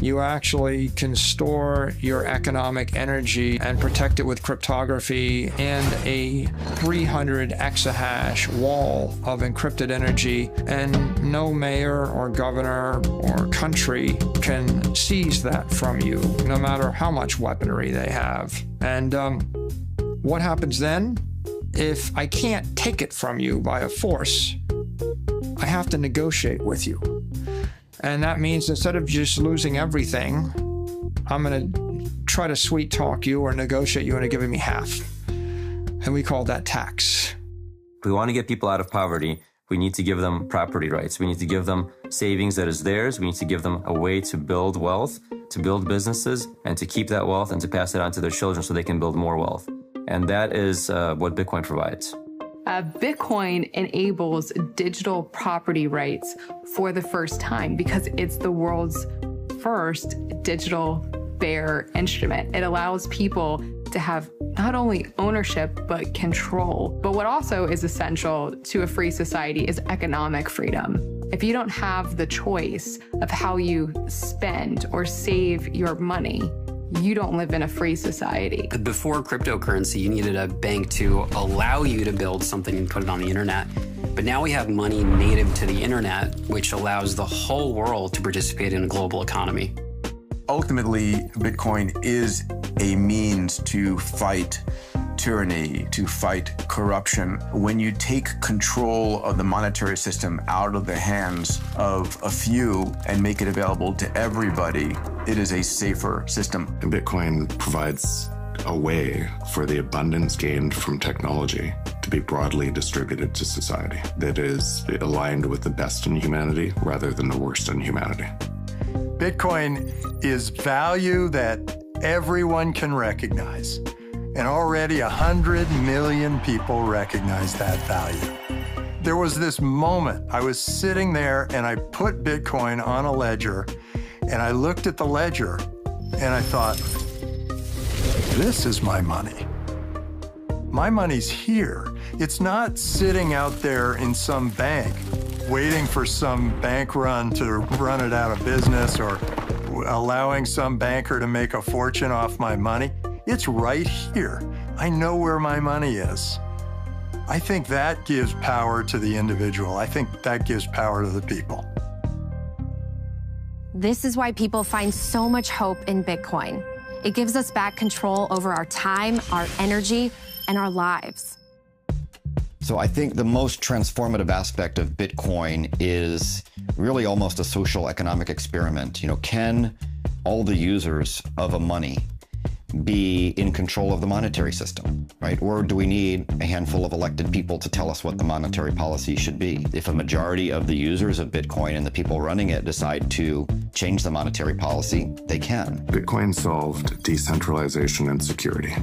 You actually can store your economic energy and protect it with cryptography and a 300 exahash wall of encrypted energy, and no mayor or governor or country can seize that from you, no matter how much weaponry they have. And what happens then? If I can't take it from you by a force, I have to negotiate with you. And that means instead of just losing everything, I'm going to try to sweet talk you or negotiate you into giving me half. And we call that tax. If we want to get people out of poverty, we need to give them property rights. We need to give them savings that is theirs. We need to give them a way to build wealth, to build businesses, and to keep that wealth and to pass it on to their children so they can build more wealth. And that is what Bitcoin provides. Bitcoin enables digital property rights for the first time because it's the world's first digital bearer instrument. It allows people to have not only ownership, but control. But what also is essential to a free society is economic freedom. If you don't have the choice of how you spend or save your money, you don't live in a free society. Before cryptocurrency, you needed a bank to allow you to build something and put it on the internet. But now we have money native to the internet, which allows the whole world to participate in a global economy. Ultimately, Bitcoin is a means to fight tyranny, to fight corruption. When you take control of the monetary system out of the hands of a few and make it available to everybody, it is a safer system. Bitcoin provides a way for the abundance gained from technology to be broadly distributed to society that is aligned with the best in humanity rather than the worst in humanity. Bitcoin is value that everyone can recognize. And already 100 million people recognize that value. There was this moment, I was sitting there and I put Bitcoin on a ledger and I looked at the ledger and I thought, this is my money. My money's here. It's not sitting out there in some bank waiting for some bank run to run it out of business or allowing some banker to make a fortune off my money. It's right here. I know where my money is. I think that gives power to the individual. I think that gives power to the people. This is why people find so much hope in Bitcoin. It gives us back control over our time, our energy, and our lives. So I think the most transformative aspect of Bitcoin is really almost a social economic experiment. Can all the users of a money be in control of the monetary system, right? Or do we need a handful of elected people to tell us what the monetary policy should be? If a majority of the users of Bitcoin and the people running it decide to change the monetary policy, they can. Bitcoin solved decentralization and security.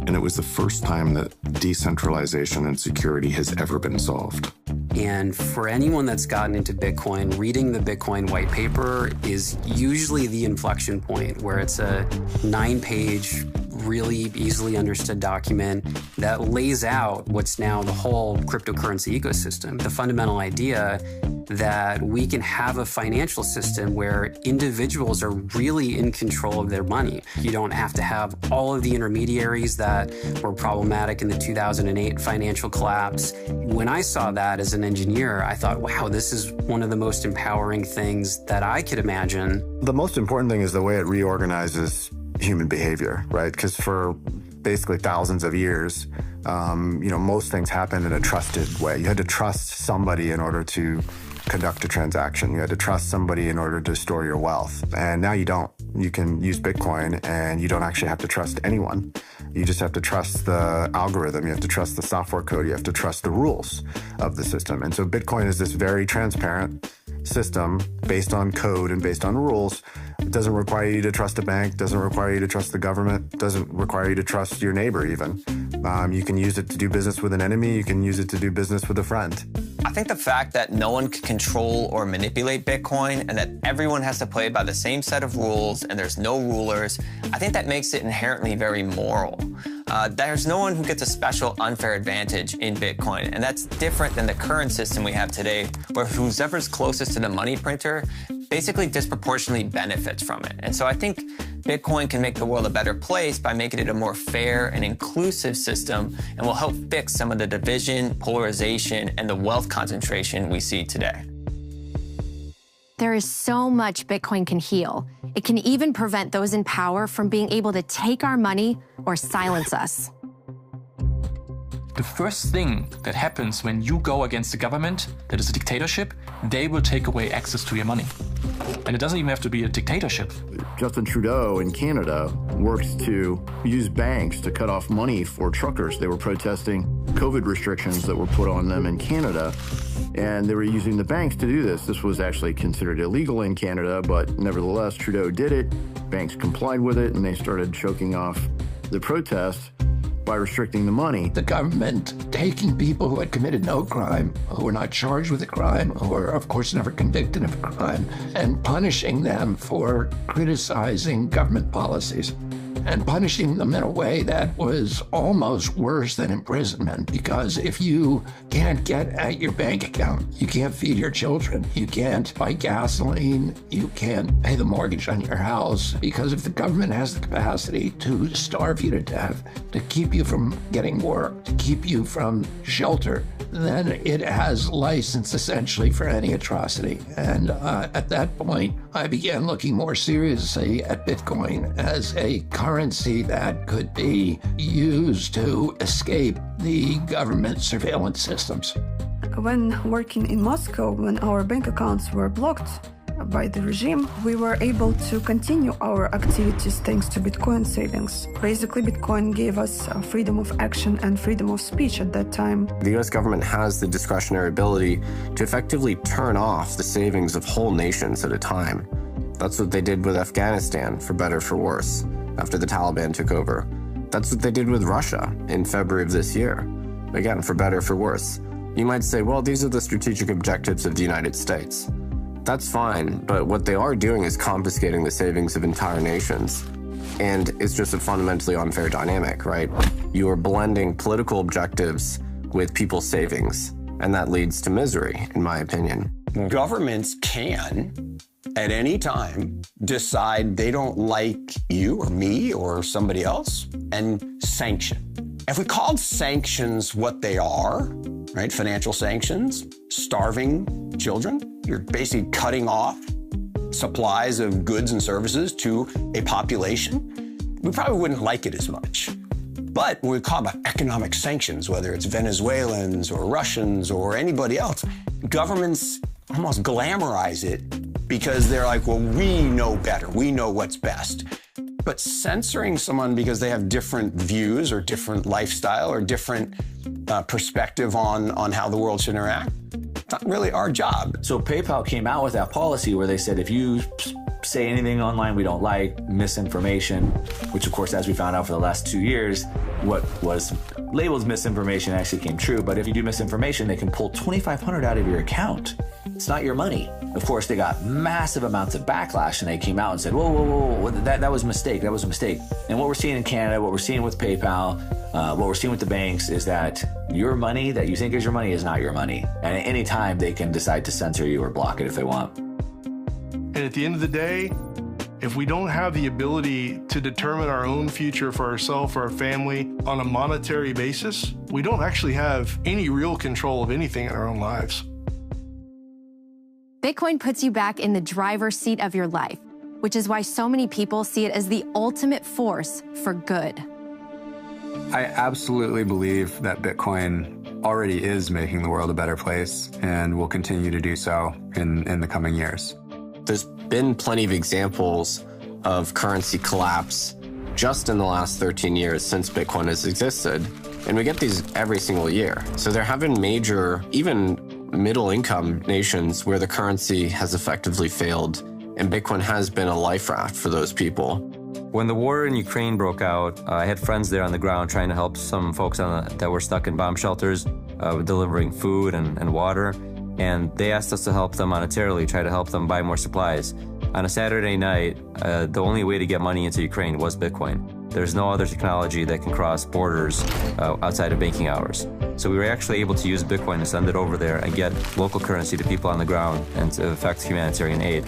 And it was the first time that decentralization and security has ever been solved. And for anyone that's gotten into Bitcoin, reading the Bitcoin white paper is usually the inflection point, where it's a 9-page, really easily understood document that lays out what's now the whole cryptocurrency ecosystem. The fundamental idea that we can have a financial system where individuals are really in control of their money. You don't have to have all of the intermediaries that were problematic in the 2008 financial collapse. When I saw that as an engineer, I thought, wow, this is one of the most empowering things that I could imagine. The most important thing is the way it reorganizes human behavior, right? Because for basically thousands of years, most things happened in a trusted way. You had to trust somebody in order to conduct a transaction. You had to trust somebody in order to store your wealth. And now you don't. You can use Bitcoin and you don't actually have to trust anyone. You just have to trust the algorithm. You have to trust the software code. You have to trust the rules of the system. And so Bitcoin is this very transparent system based on code and based on rules. It doesn't require you to trust a bank, doesn't require you to trust the government, doesn't require you to trust your neighbor even. You can use it to do business with an enemy, you can use it to do business with a friend. I think the fact that no one can control or manipulate Bitcoin and that everyone has to play by the same set of rules and there's no rulers, I think that makes it inherently very moral. There's no one who gets a special unfair advantage in Bitcoin, and that's different than the current system we have today, where whoever's closest to the money printer basically disproportionately benefits from it. And so I think Bitcoin can make the world a better place by making it a more fair and inclusive system, and will help fix some of the division, polarization, and the wealth concentration we see today. There is so much Bitcoin can heal. It can even prevent those in power from being able to take our money or silence us. The first thing that happens when you go against the government, that is a dictatorship, they will take away access to your money. And it doesn't even have to be a dictatorship. Justin Trudeau in Canada worked to use banks to cut off money for truckers. They were protesting COVID restrictions that were put on them in Canada, and they were using the banks to do this. This was actually considered illegal in Canada, but nevertheless, Trudeau did it. Banks complied with it, and they started choking off the protest by restricting the money. The government taking people who had committed no crime, who were not charged with a crime, who were, of course, never convicted of a crime, and punishing them for criticizing government policies, and punishing them in a way that was almost worse than imprisonment, because if you can't get at your bank account, you can't feed your children, you can't buy gasoline, you can't pay the mortgage on your house, because if the government has the capacity to starve you to death, to keep you from getting work, to keep you from shelter, then it has license essentially for any atrocity. And at that point, I began looking more seriously at Bitcoin as a currency that could be used to escape the government surveillance systems. When working in Moscow, when our bank accounts were blocked by the regime, we were able to continue our activities thanks to Bitcoin savings. Basically, Bitcoin gave us freedom of action and freedom of speech at that time. The US government has the discretionary ability to effectively turn off the savings of whole nations at a time. That's what they did with Afghanistan, for better or for worse, after the Taliban took over. That's what they did with Russia in February of this year. Again, for better or for worse. You might say, well, these are the strategic objectives of the United States. That's fine, but what they are doing is confiscating the savings of entire nations. And it's just a fundamentally unfair dynamic, right? You are blending political objectives with people's savings, and that leads to misery, in my opinion. Governments can, at any time, decide they don't like you or me or somebody else and sanction. If we called sanctions what they are, right, financial sanctions, starving children, you're basically cutting off supplies of goods and services to a population, we probably wouldn't like it as much. But when we talk about economic sanctions, whether it's Venezuelans or Russians or anybody else, governments almost glamorize it because they're like, well, we know better. We know what's best. But censoring someone because they have different views or different lifestyle or different perspective on how the world should interact, it's not really our job. So PayPal came out with that policy where they said if you say anything online we don't like, misinformation, which of course, as we found out for the last 2 years, what was labeled misinformation actually came true. But if you do misinformation, they can pull $2,500 out of your account. It's not your money. Of course, they got massive amounts of backlash and they came out and said, whoa, whoa, whoa, that was a mistake. That was a mistake. And what we're seeing in Canada, what we're seeing with PayPal, what we're seeing with the banks is that your money that you think is your money is not your money. And at any time, they can decide to censor you or block it if they want. And at the end of the day, if we don't have the ability to determine our own future for ourselves or our family on a monetary basis, we don't actually have any real control of anything in our own lives. Bitcoin puts you back in the driver's seat of your life, which is why so many people see it as the ultimate force for good. I absolutely believe that Bitcoin already is making the world a better place and will continue to do so in the coming years. There's been plenty of examples of currency collapse just in the last 13 years since Bitcoin has existed. And we get these every single year. So there have been major, even middle-income nations where the currency has effectively failed, and Bitcoin has been a life raft for those people. When the war in Ukraine broke out, I had friends there on the ground trying to help some folks that were stuck in bomb shelters, delivering food and water. And they asked us to help them monetarily, try to help them buy more supplies. On a Saturday night, the only way to get money into Ukraine was Bitcoin. There's no other technology that can cross borders outside of banking hours. So we were actually able to use Bitcoin to send it over there and get local currency to people on the ground and to effect humanitarian aid.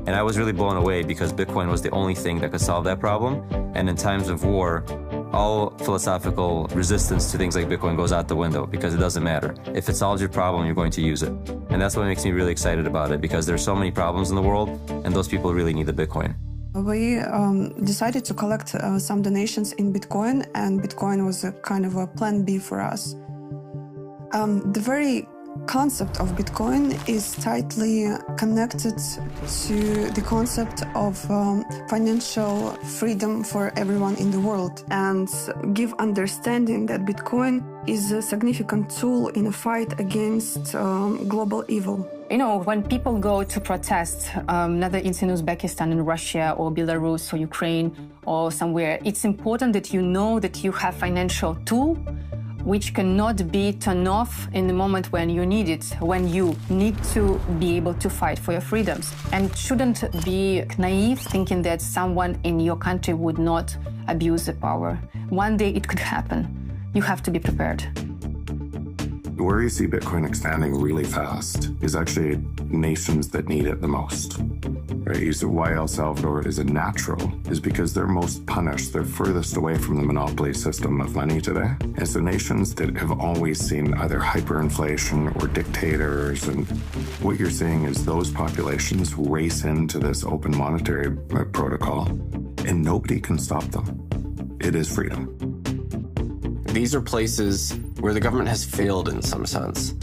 And I was really blown away because Bitcoin was the only thing that could solve that problem. And in times of war, all philosophical resistance to things like Bitcoin goes out the window because it doesn't matter. If it solves your problem, you're going to use it. And that's what makes me really excited about it because there's so many problems in the world and those people really need the Bitcoin. We decided to collect some donations in Bitcoin, and Bitcoin was a kind of a plan B for us. The very concept of Bitcoin is tightly connected to the concept of financial freedom for everyone in the world and give understanding that Bitcoin is a significant tool in a fight against global evil. You know, when people go to protest, whether it's in Uzbekistan, in Russia, or Belarus, or Ukraine, or somewhere, it's important that you know that you have financial tool which cannot be turned off in the moment when you need it, when you need to be able to fight for your freedoms. And shouldn't be naive thinking that someone in your country would not abuse the power. One day it could happen. You have to be prepared. Where you see Bitcoin expanding really fast is actually nations that need it the most. Right? You see why El Salvador is a natural is because they're most punished. They're furthest away from the monopoly system of money today. And so nations that have always seen either hyperinflation or dictators, and what you're seeing is those populations race into this open monetary protocol, and nobody can stop them. It is freedom. These are places where the government has failed in some sense.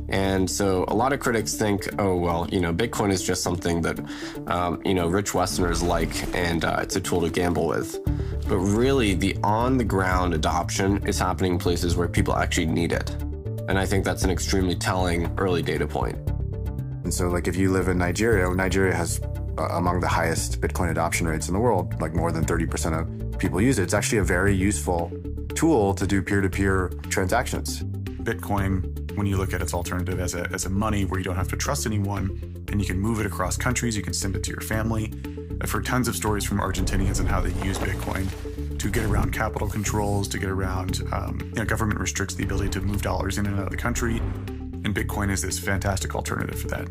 And so a lot of critics think, oh, well, you know, Bitcoin is just something that, rich Westerners like, and it's a tool to gamble with. But really, the on-the-ground adoption is happening in places where people actually need it. And I think that's an extremely telling early data point. And so, like, if you live in Nigeria, Nigeria has among the highest Bitcoin adoption rates in the world, like more than 30% of people use it. It's actually a very useful tool to do peer-to-peer transactions. Bitcoin, when you look at its alternative as a money where you don't have to trust anyone and you can move it across countries, you can send it to your family. I've heard tons of stories from Argentinians on how they use Bitcoin to get around capital controls, to get around, government restricts the ability to move dollars in and out of the country. And Bitcoin is this fantastic alternative for that.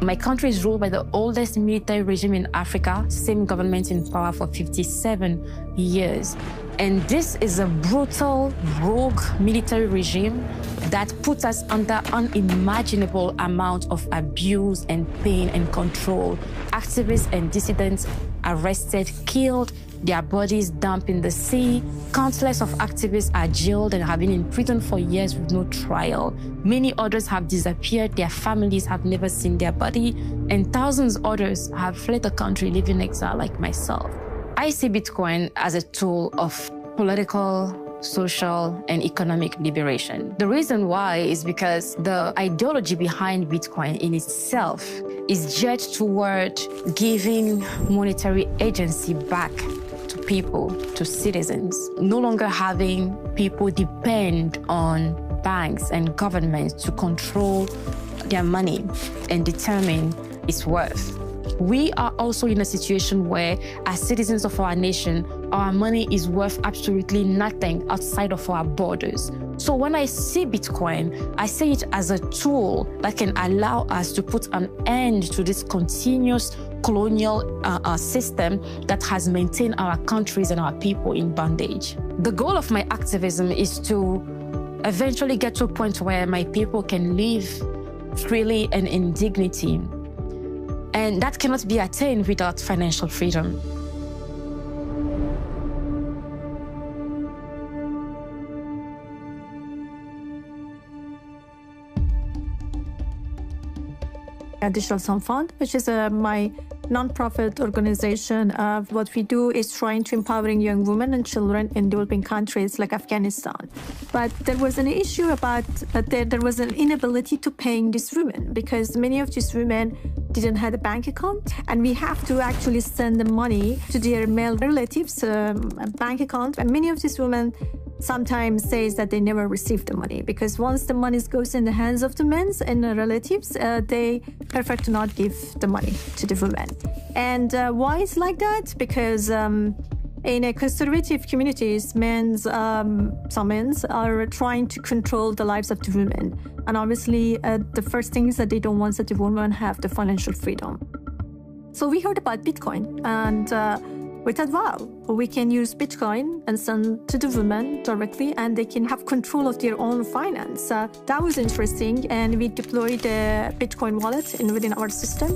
My country is ruled by the oldest military regime in Africa, same government in power for 57 years. And this is a brutal, rogue military regime that puts us under unimaginable amount of abuse and pain and control. Activists and dissidents arrested, killed, their bodies dumped in the sea. Countless of activists are jailed and have been in prison for years with no trial. Many others have disappeared, their families have never seen their body, and thousands others have fled the country, living in exile like myself. I see Bitcoin as a tool of political, social, and economic liberation. The reason why is because the ideology behind Bitcoin in itself is geared toward giving monetary agency back to people, to citizens, no longer having people depend on banks and governments to control their money and determine its worth. We are also in a situation where, as citizens of our nation, our money is worth absolutely nothing outside of our borders. So when I see Bitcoin, I see it as a tool that can allow us to put an end to this continuous colonial system that has maintained our countries and our people in bondage. The goal of my activism is to eventually get to a point where my people can live freely and in dignity. And that cannot be attained without financial freedom. Digital Sum Fund, which is my non-profit organization. What we do is trying to empowering young women and children in developing countries like Afghanistan. But there was an issue about there was an inability to paying these women because many of these women didn't have a bank account, and we have to actually send the money to their male relatives' bank account. And many of these women sometimes says that they never received the money because once the money goes in the hands of the men and the relatives, they prefer to not give the money to the women. And why it's like that? Because in a conservative communities, some men are trying to control the lives of the women. And obviously, the first thing is that they don't want that the women have the financial freedom. So we heard about Bitcoin, and we thought, wow, we can use Bitcoin and send to the women directly, and they can have control of their own finance. That was interesting, and we deployed a Bitcoin wallet within our system.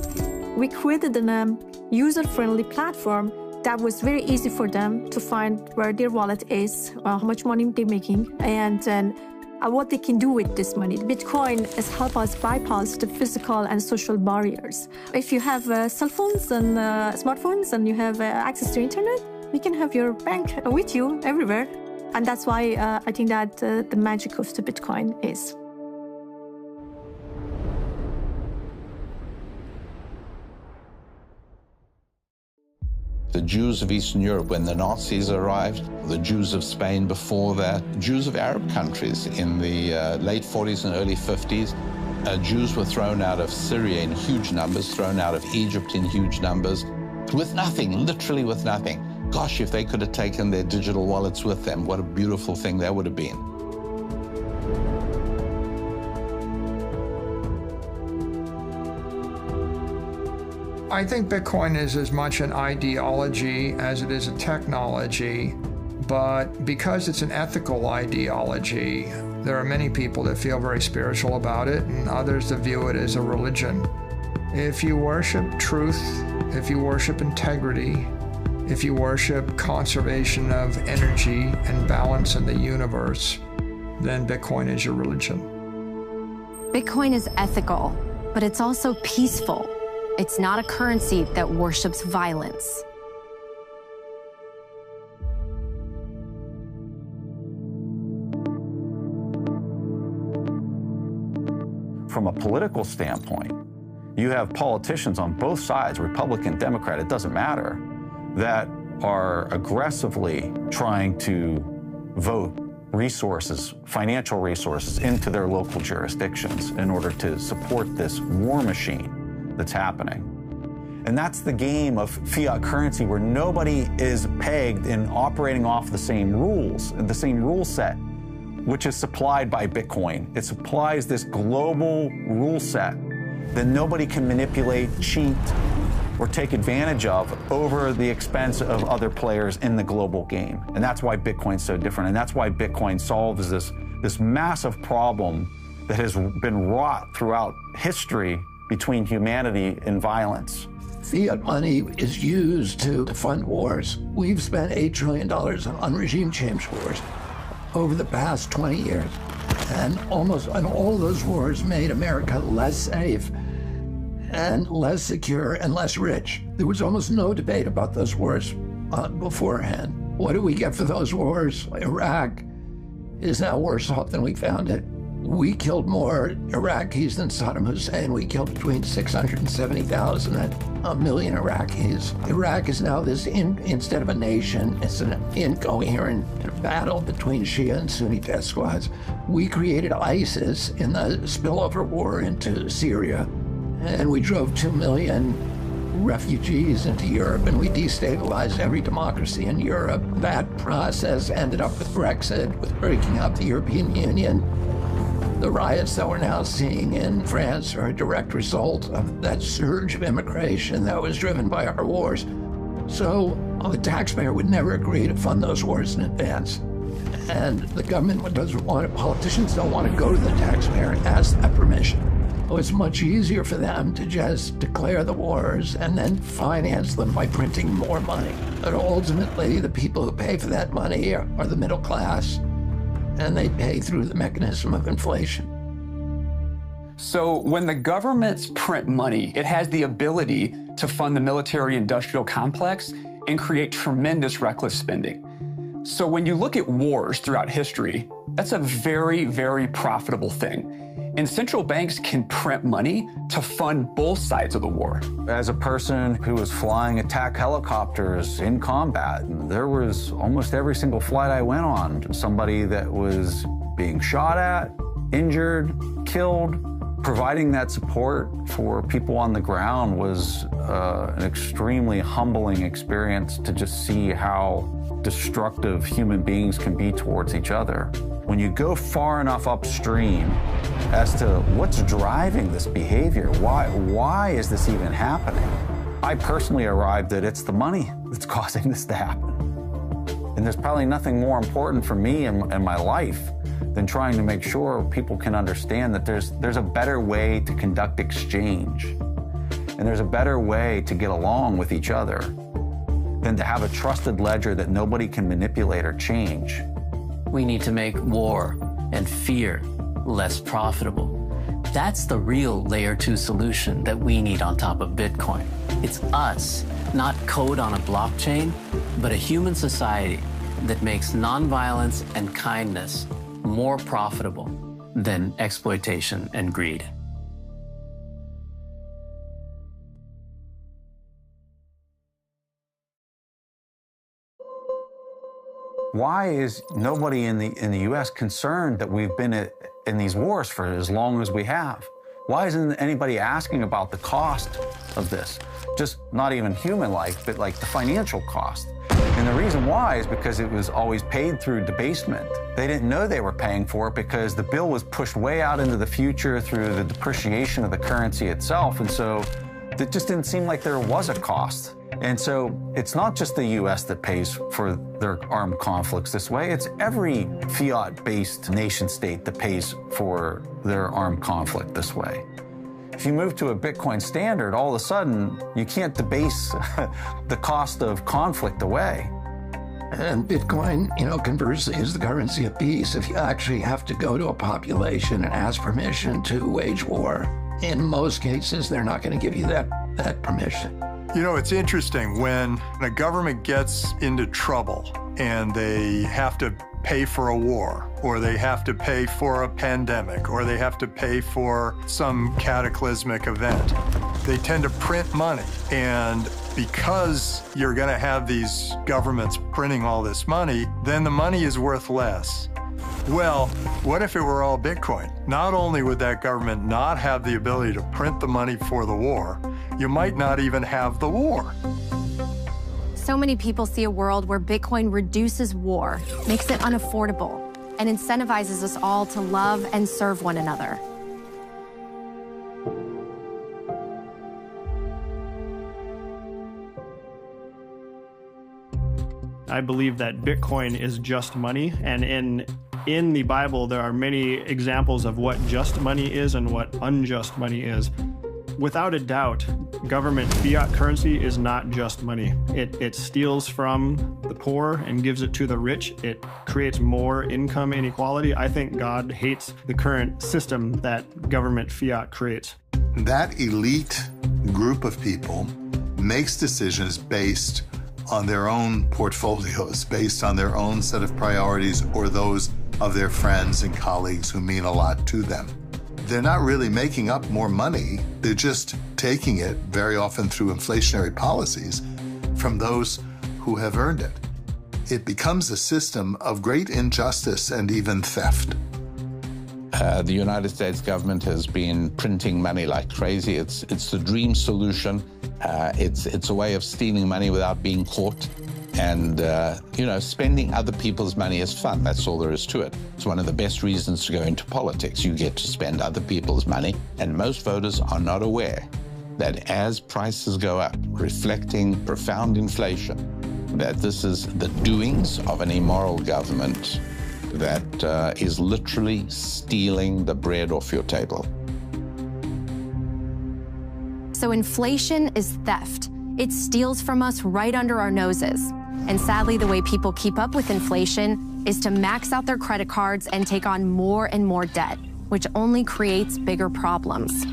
We created a user-friendly platform that was very easy for them to find where their wallet is, how much money they're making, and then what they can do with this money. Bitcoin has helped us bypass the physical and social barriers. If you have cell phones and smartphones and you have access to internet, you can have your bank with you everywhere. And that's why I think that the magic of the Bitcoin is. The Jews of Eastern Europe, when the Nazis arrived, the Jews of Spain before that, Jews of Arab countries in the late 40s and early 50s. Jews were thrown out of Syria in huge numbers, thrown out of Egypt in huge numbers, with nothing, literally with nothing. Gosh, if they could have taken their digital wallets with them, what a beautiful thing that would have been. I think Bitcoin is as much an ideology as it is a technology, but because it's an ethical ideology, there are many people that feel very spiritual about it and others that view it as a religion. If you worship truth, if you worship integrity, if you worship conservation of energy and balance in the universe, then Bitcoin is your religion. Bitcoin is ethical, but it's also peaceful. It's not a currency that worships violence. From a political standpoint, you have politicians on both sides, Republican, Democrat, it doesn't matter, that are aggressively trying to vote resources, financial resources, into their local jurisdictions in order to support this war machine that's happening. And that's the game of fiat currency, where nobody is pegged in operating off the same rules, the same rule set, which is supplied by Bitcoin. It supplies this global rule set that nobody can manipulate, cheat, or take advantage of over the expense of other players in the global game. And that's why Bitcoin's so different. And that's why Bitcoin solves this this massive problem that has been wrought throughout history between humanity and violence. Fiat money is used to fund wars. We've spent $8 trillion on regime change wars over the past 20 years. And all those wars made America less safe and less secure and less rich. There was almost no debate about those wars beforehand. What do we get for those wars? Iraq is now worse off than we found it. We killed more Iraqis than Saddam Hussein. We killed between 670,000 and 1 million Iraqis. Iraq is now instead of a nation, it's an incoherent battle between Shia and Sunni death squads. We created ISIS in the spillover war into Syria, and we drove 2 million refugees into Europe, and we destabilized every democracy in Europe. That process ended up with Brexit, with breaking up the European Union. The riots that we're now seeing in France are a direct result of that surge of immigration that was driven by our wars. So the taxpayer would never agree to fund those wars in advance. And the government doesn't want it, politicians don't want to go to the taxpayer and ask that permission. So it's much easier for them to just declare the wars and then finance them by printing more money. But ultimately, the people who pay for that money are the middle class, and they pay through the mechanism of inflation. So when the governments print money, it has the ability to fund the military-industrial complex and create tremendous reckless spending. So when you look at wars throughout history, that's a very, very profitable thing. And central banks can print money to fund both sides of the war. As a person who was flying attack helicopters in combat, there was almost every single flight I went on, somebody that was being shot at, injured, killed. Providing that support for people on the ground was an extremely humbling experience to just see how destructive human beings can be towards each other. When you go far enough upstream as to what's driving this behavior, why is this even happening? I personally arrived that it's the money that's causing this to happen. And there's probably nothing more important for me in my life than trying to make sure people can understand that there's a better way to conduct exchange. And there's a better way to get along with each other than to have a trusted ledger that nobody can manipulate or change. We need to make war and fear less profitable. That's the real layer 2 solution that we need on top of Bitcoin. It's us, not code on a blockchain, but a human society that makes nonviolence and kindness more profitable than exploitation and greed. Why is nobody in the U.S. concerned that we've been in these wars for as long as we have? Why isn't anybody asking about the cost of this? Just not even human-like, but like the financial cost. And the reason why is because it was always paid through debasement. They didn't know they were paying for it because the bill was pushed way out into the future through the depreciation of the currency itself. And so it just didn't seem like there was a cost. And so it's not just the U.S. that pays for their armed conflicts this way. It's every fiat-based nation state that pays for their armed conflict this way. If you move to a Bitcoin standard, all of a sudden, you can't debase the cost of conflict away. And Bitcoin, conversely, is the currency of peace. If you actually have to go to a population and ask permission to wage war, in most cases, they're not going to give you that permission. It's interesting when a government gets into trouble and they have to pay for a war, or they have to pay for a pandemic, or they have to pay for some cataclysmic event. They tend to print money. And because you're going to have these governments printing all this money, then the money is worth less. Well, what if it were all Bitcoin? Not only would that government not have the ability to print the money for the war, you might not even have the war. So many people see a world where Bitcoin reduces war, makes it unaffordable, and incentivizes us all to love and serve one another. I believe that Bitcoin is just money, and in In the Bible, there are many examples of what just money is and what unjust money is. Without a doubt, government fiat currency is not just money. It steals from the poor and gives it to the rich. It creates more income inequality. I think God hates the current system that government fiat creates. That elite group of people makes decisions based on their own portfolios, based on their own set of priorities or those of their friends and colleagues who mean a lot to them. They're not really making up more money. They're just taking it, very often through inflationary policies, from those who have earned it. It becomes a system of great injustice and even theft. The United States government has been printing money like crazy. It's the dream solution. It's a way of stealing money without being caught. And, spending other people's money is fun. That's all there is to it. It's one of the best reasons to go into politics. You get to spend other people's money. And most voters are not aware that as prices go up, reflecting profound inflation, that this is the doings of an immoral government that is literally stealing the bread off your table. So inflation is theft. It steals from us right under our noses. And sadly, the way people keep up with inflation is to max out their credit cards and take on more and more debt, which only creates bigger problems.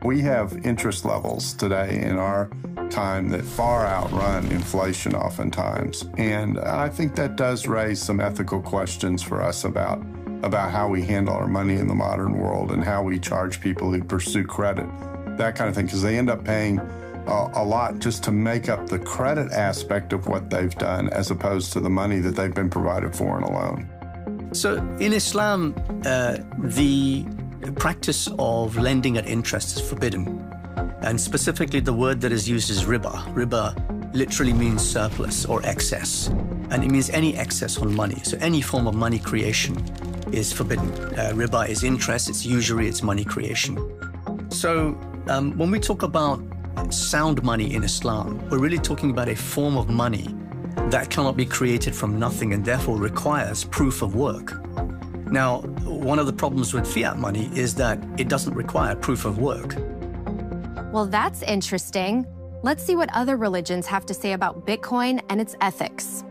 We have interest levels today in our time that far outrun inflation oftentimes. And I think that does raise some ethical questions for us about how we handle our money in the modern world and how we charge people who pursue credit, that kind of thing, because they end up paying a lot just to make up the credit aspect of what they've done as opposed to the money that they've been provided for in a loan. So in Islam, the practice of lending at interest is forbidden. And specifically, the word that is used is riba. Riba literally means surplus or excess. And it means any excess on money. So any form of money creation is forbidden. Riba is interest, it's usury, it's money creation. So when we talk about sound money in Islam, we're really talking about a form of money that cannot be created from nothing and therefore requires proof of work. Now, one of the problems with fiat money is that it doesn't require proof of work. Well, that's interesting. Let's see what other religions have to say about Bitcoin and its ethics.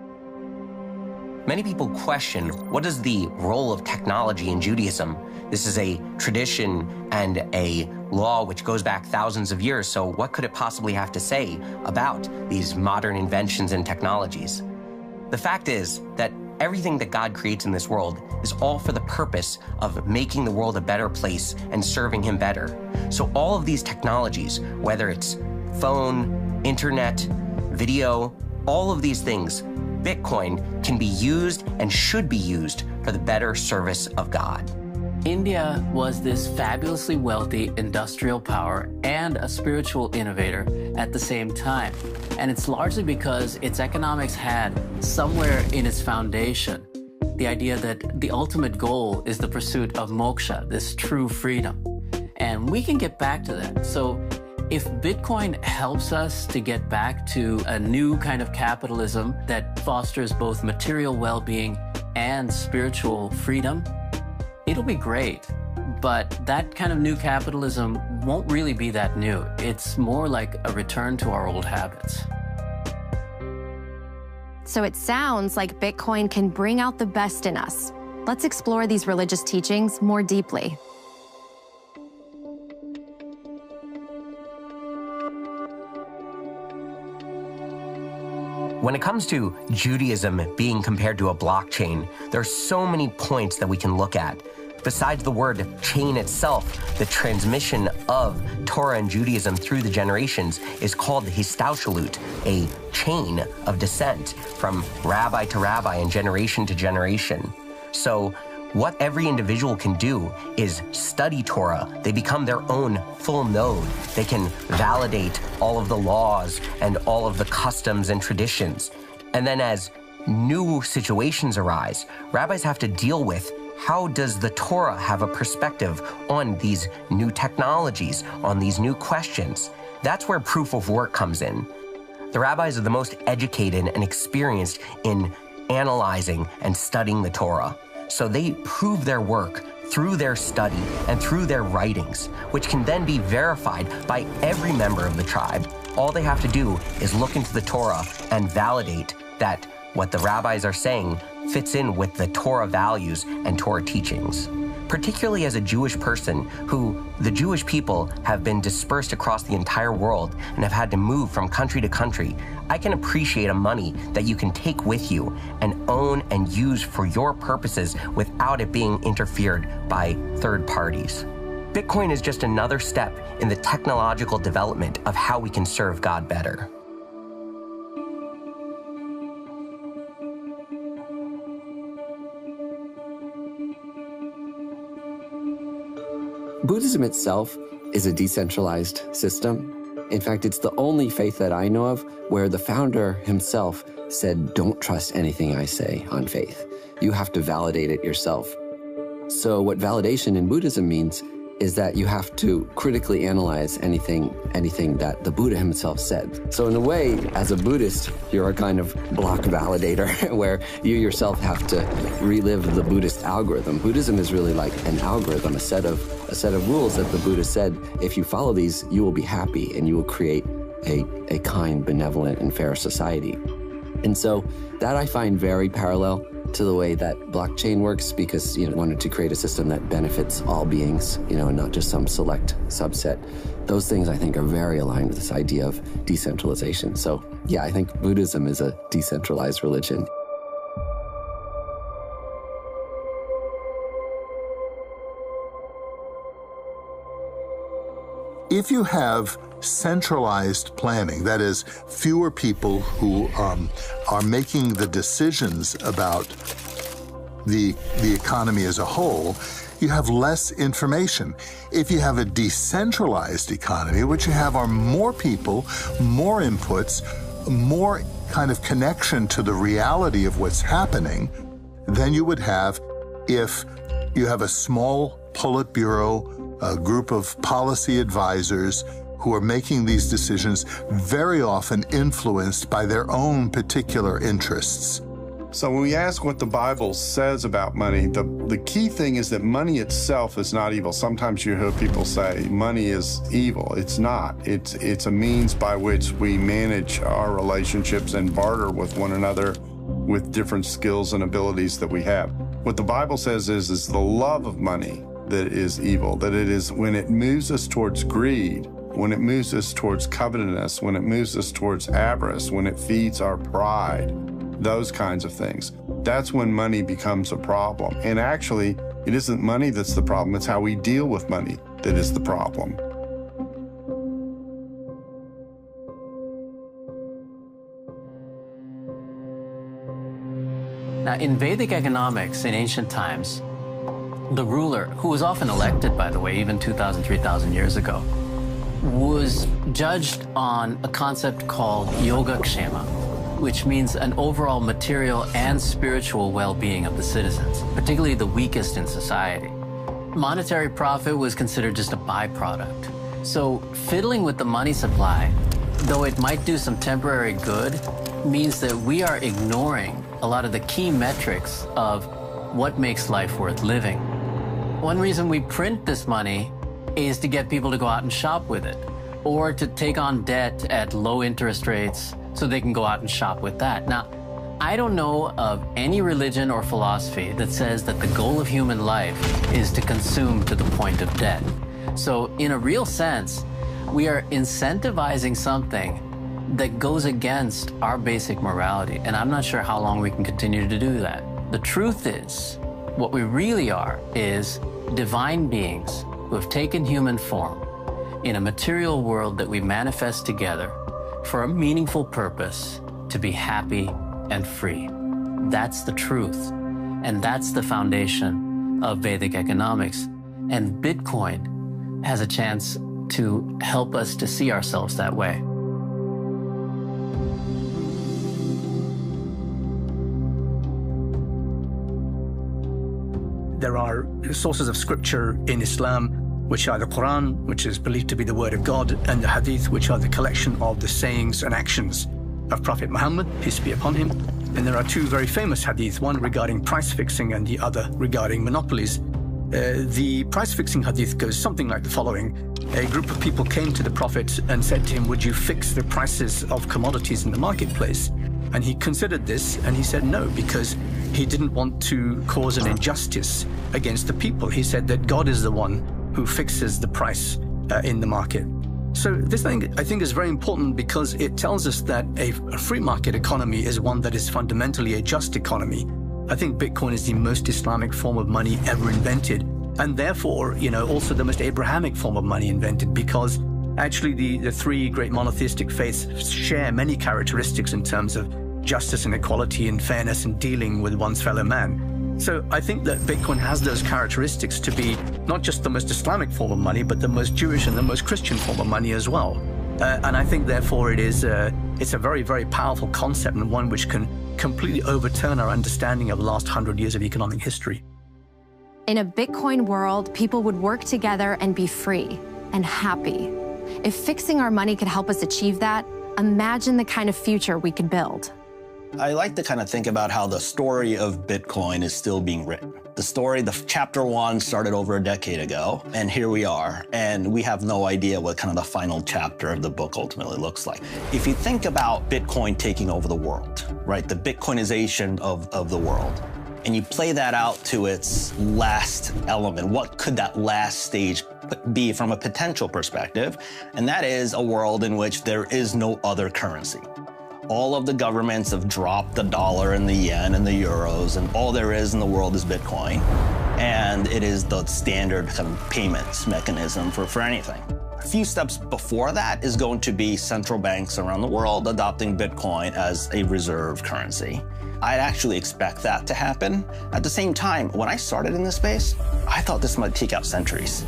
Many people question, what is the role of technology in Judaism? This is a tradition and a law which goes back thousands of years, so what could it possibly have to say about these modern inventions and technologies? The fact is that everything that God creates in this world is all for the purpose of making the world a better place and serving Him better. So all of these technologies, whether it's phone, internet, video, all of these things, Bitcoin can be used and should be used for the better service of God. India was this fabulously wealthy industrial power and a spiritual innovator at the same time. And it's largely because its economics had somewhere in its foundation the idea that the ultimate goal is the pursuit of moksha, this true freedom. And we can get back to that. So if Bitcoin helps us to get back to a new kind of capitalism that fosters both material well-being and spiritual freedom, it'll be great. But that kind of new capitalism won't really be that new. It's more like a return to our old habits. So it sounds like Bitcoin can bring out the best in us. Let's explore these religious teachings more deeply. When it comes to Judaism being compared to a blockchain, there are so many points that we can look at. Besides the word chain itself, the transmission of Torah and Judaism through the generations is called histaushlut, a chain of descent from rabbi to rabbi and generation to generation. So what every individual can do is study Torah. They become their own full node. They can validate all of the laws and all of the customs and traditions. And then as new situations arise, rabbis have to deal with how does the Torah have a perspective on these new technologies, on these new questions. That's where proof of work comes in. The rabbis are the most educated and experienced in analyzing and studying the Torah. So they prove their work through their study and through their writings, which can then be verified by every member of the tribe. All they have to do is look into the Torah and validate that what the rabbis are saying fits in with the Torah values and Torah teachings. Particularly as a Jewish person who the Jewish people have been dispersed across the entire world and have had to move from country to country, I can appreciate a money that you can take with you and own and use for your purposes without it being interfered by third parties. Bitcoin is just another step in the technological development of how we can serve God better. Buddhism itself is a decentralized system. In fact, it's the only faith that I know of where the founder himself said, don't trust anything I say on faith. You have to validate it yourself. So what validation in Buddhism means is that you have to critically analyze anything that the Buddha himself said. So in a way, as a Buddhist, you're a kind of block validator where you yourself have to relive the Buddhist algorithm. Buddhism is really like an algorithm, a set of rules that the Buddha said, if you follow these, you will be happy and you will create a kind, benevolent, and fair society. And so that I find very parallel to the way that blockchain works, because wanted to create a system that benefits all beings, and not just some select subset. Those things I think are very aligned with this idea of decentralization. So yeah, I think Buddhism is a decentralized religion. If you have centralized planning, that is, fewer people who are making the decisions about the economy as a whole, you have less information. If you have a decentralized economy, what you have are more people, more inputs, more kind of connection to the reality of what's happening than you would have if you have a small Politburo, a group of policy advisors who are making these decisions, very often influenced by their own particular interests. So when we ask what the Bible says about money, the key thing is that money itself is not evil. Sometimes you hear people say money is evil. It's not. It's a means by which we manage our relationships and barter with one another with different skills and abilities that we have. What the Bible says is the love of money that is evil, that it is when it moves us towards greed, when it moves us towards covetousness, when it moves us towards avarice, when it feeds our pride, those kinds of things. That's when money becomes a problem. And actually, it isn't money that's the problem, it's how we deal with money that is the problem. Now, in Vedic economics in ancient times, the ruler, who was often elected, by the way, even 2,000, 3,000 years ago, was judged on a concept called yogakshema, which means an overall material and spiritual well-being of the citizens, particularly the weakest in society. Monetary profit was considered just a byproduct. So fiddling with the money supply, though it might do some temporary good, means that we are ignoring a lot of the key metrics of what makes life worth living. One reason we print this money is to get people to go out and shop with it, or to take on debt at low interest rates so they can go out and shop with that. Now, I don't know of any religion or philosophy that says that the goal of human life is to consume to the point of debt. So in a real sense, we are incentivizing something that goes against our basic morality, and I'm not sure how long we can continue to do that. The truth is, what we really are is divine beings who have taken human form in a material world that we manifest together for a meaningful purpose, to be happy and free. That's the truth, and that's the foundation of Vedic economics. And Bitcoin has a chance to help us to see ourselves that way. There are sources of scripture in Islam which are the Quran, which is believed to be the word of God, and the Hadith, which are the collection of the sayings and actions of Prophet Muhammad, peace be upon him. And there are two very famous Hadith, one regarding price fixing and the other regarding monopolies. The price fixing Hadith goes something like the following. A group of people came to the Prophet and said to him, would you fix the prices of commodities in the marketplace? And he considered this and he said no, because he didn't want to cause an injustice against the people. He said that God is the one who fixes the price in the market. So this thing, I think, is very important because it tells us that a free market economy is one that is fundamentally a just economy. I think Bitcoin is the most Islamic form of money ever invented, and therefore, also the most Abrahamic form of money invented, because actually the three great monotheistic faiths share many characteristics in terms of justice and equality and fairness in dealing with one's fellow man. So I think that Bitcoin has those characteristics to be not just the most Islamic form of money, but the most Jewish and the most Christian form of money as well. And I think, therefore, it's a very, very powerful concept, and one which can completely overturn our understanding of the last 100 years of economic history. In a Bitcoin world, people would work together and be free and happy. If fixing our money could help us achieve that, imagine the kind of future we could build. I like to kind of think about how the story of Bitcoin is still being written. The story, the chapter 1 started over a decade ago, and here we are, and we have no idea what kind of the final chapter of the book ultimately looks like. If you think about Bitcoin taking over the world, right, the Bitcoinization of the world, and you play that out to its last element, what could that last stage be from a potential perspective? And that is a world in which there is no other currency. All of the governments have dropped the dollar and the yen and the euros, and all there is in the world is Bitcoin. And it is the standard kind of payments mechanism for anything. A few steps before that is going to be central banks around the world adopting Bitcoin as a reserve currency. I'd actually expect that to happen. At the same time, when I started in this space, I thought this might take out centuries.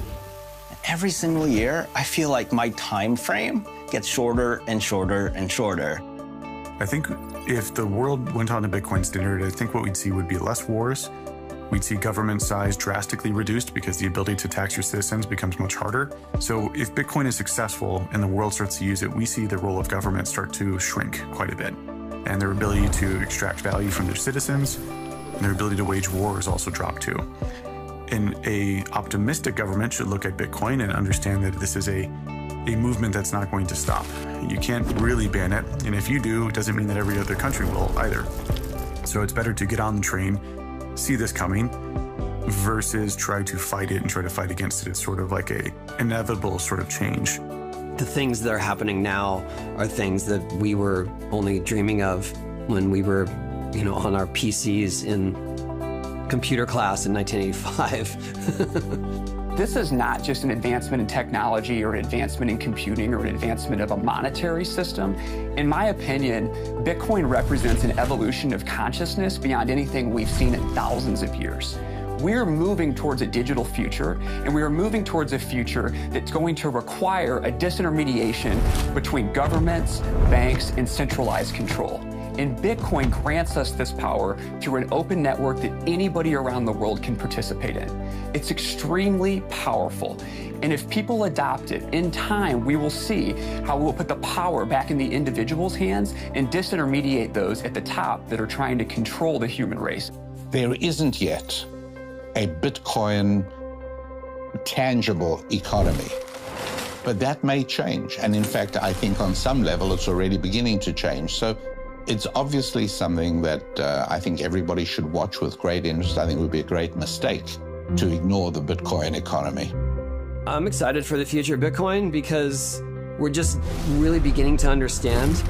Every single year, I feel like my time frame gets shorter and shorter and shorter. I think if the world went on to Bitcoin standard, I think what we'd see would be less wars. We'd see government size drastically reduced because the ability to tax your citizens becomes much harder. So if Bitcoin is successful and the world starts to use it, we see the role of government start to shrink quite a bit. And their ability to extract value from their citizens and their ability to wage wars also drop too. And an optimistic government should look at Bitcoin and understand that this is a movement that's not going to stop. You can't really ban it, and if you do, it doesn't mean that every other country will either. So it's better to get on the train, see this coming, versus try to fight it and try to fight against it. It's sort of like a inevitable sort of change. The things that are happening now are things that we were only dreaming of when we were, on our PCs in computer class in 1985. This is not just an advancement in technology or an advancement in computing or an advancement of a monetary system. In my opinion, Bitcoin represents an evolution of consciousness beyond anything we've seen in thousands of years. We're moving towards a digital future, and we are moving towards a future that's going to require a disintermediation between governments, banks, and centralized control. And Bitcoin grants us this power through an open network that anybody around the world can participate in. It's extremely powerful. And if people adopt it, in time, we will see how we'll put the power back in the individual's hands and disintermediate those at the top that are trying to control the human race. There isn't yet a Bitcoin tangible economy. But that may change. And in fact, I think on some level, it's already beginning to change. So it's obviously something that I think everybody should watch with great interest. I think it would be a great mistake to ignore the Bitcoin economy. I'm excited for the future of Bitcoin because we're just really beginning to understand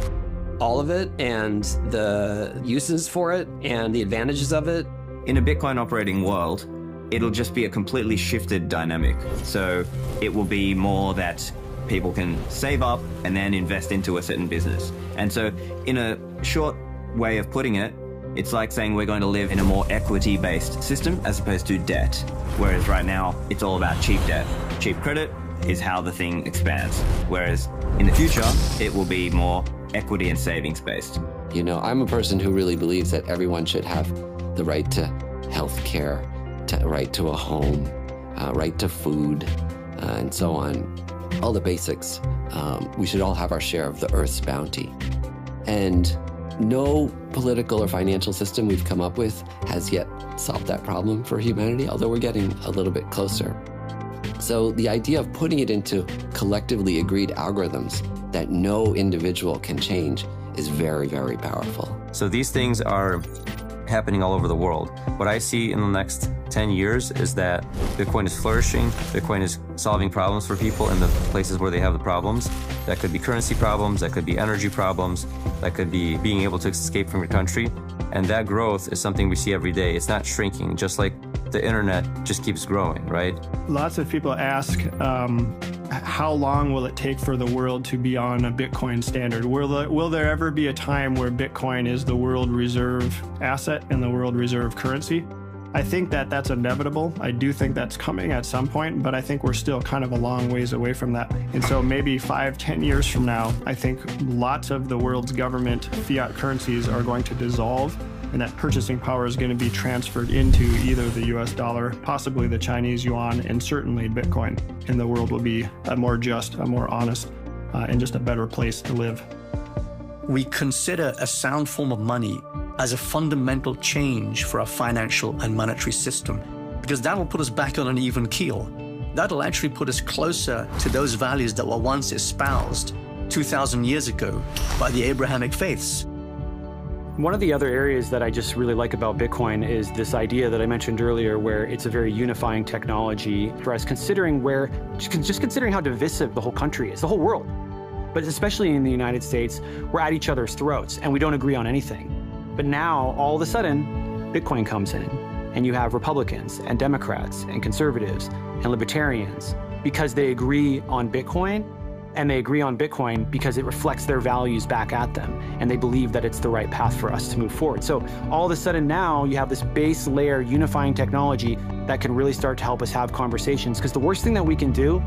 all of it and the uses for it and the advantages of it. In a Bitcoin operating world, it'll just be a completely shifted dynamic. So it will be more that people can save up and then invest into a certain business. And so in a short way of putting it, it's like saying we're going to live in a more equity-based system as opposed to debt. Whereas right now, it's all about cheap debt. Cheap credit is how the thing expands. Whereas in the future, it will be more equity and savings based. I'm a person who really believes that everyone should have the right to health care, right to a home, right to food, and so on, all the basics. We should all have our share of the Earth's bounty. And no political or financial system we've come up with has yet solved that problem for humanity, although we're getting a little bit closer. So the idea of putting it into collectively agreed algorithms that no individual can change is very, very powerful. So these things are happening all over the world. What I see in the next 10 years is that Bitcoin is flourishing. Bitcoin is solving problems for people in the places where they have the problems. That could be currency problems, that could be energy problems, that could be being able to escape from your country. And that growth is something we see every day. It's not shrinking, just like the internet just keeps growing, right? Lots of people ask, how long will it take for the world to be on a Bitcoin standard? Will there ever be a time where Bitcoin is the world reserve asset and the world reserve currency? I think that that's inevitable. I do think that's coming at some point, but I think we're still kind of a long ways away from that. And so maybe 5-10 years from now, I think lots of the world's government fiat currencies are going to dissolve, and that purchasing power is going to be transferred into either the US dollar, possibly the Chinese yuan, and certainly Bitcoin. And the world will be a more just, a more honest, and just a better place to live. We consider a sound form of money as a fundamental change for our financial and monetary system, because that'll put us back on an even keel. That'll actually put us closer to those values that were once espoused 2,000 years ago by the Abrahamic faiths. One of the other areas that I just really like about Bitcoin is this idea that I mentioned earlier, where it's a very unifying technology for us, considering considering how divisive the whole country is, the whole world. But especially in the United States, we're at each other's throats and we don't agree on anything. But now, all of a sudden, Bitcoin comes in, and you have Republicans and Democrats and conservatives and libertarians because they agree on Bitcoin, and they agree on Bitcoin because it reflects their values back at them, and they believe that it's the right path for us to move forward. So all of a sudden now, you have this base layer unifying technology that can really start to help us have conversations, because the worst thing that we can do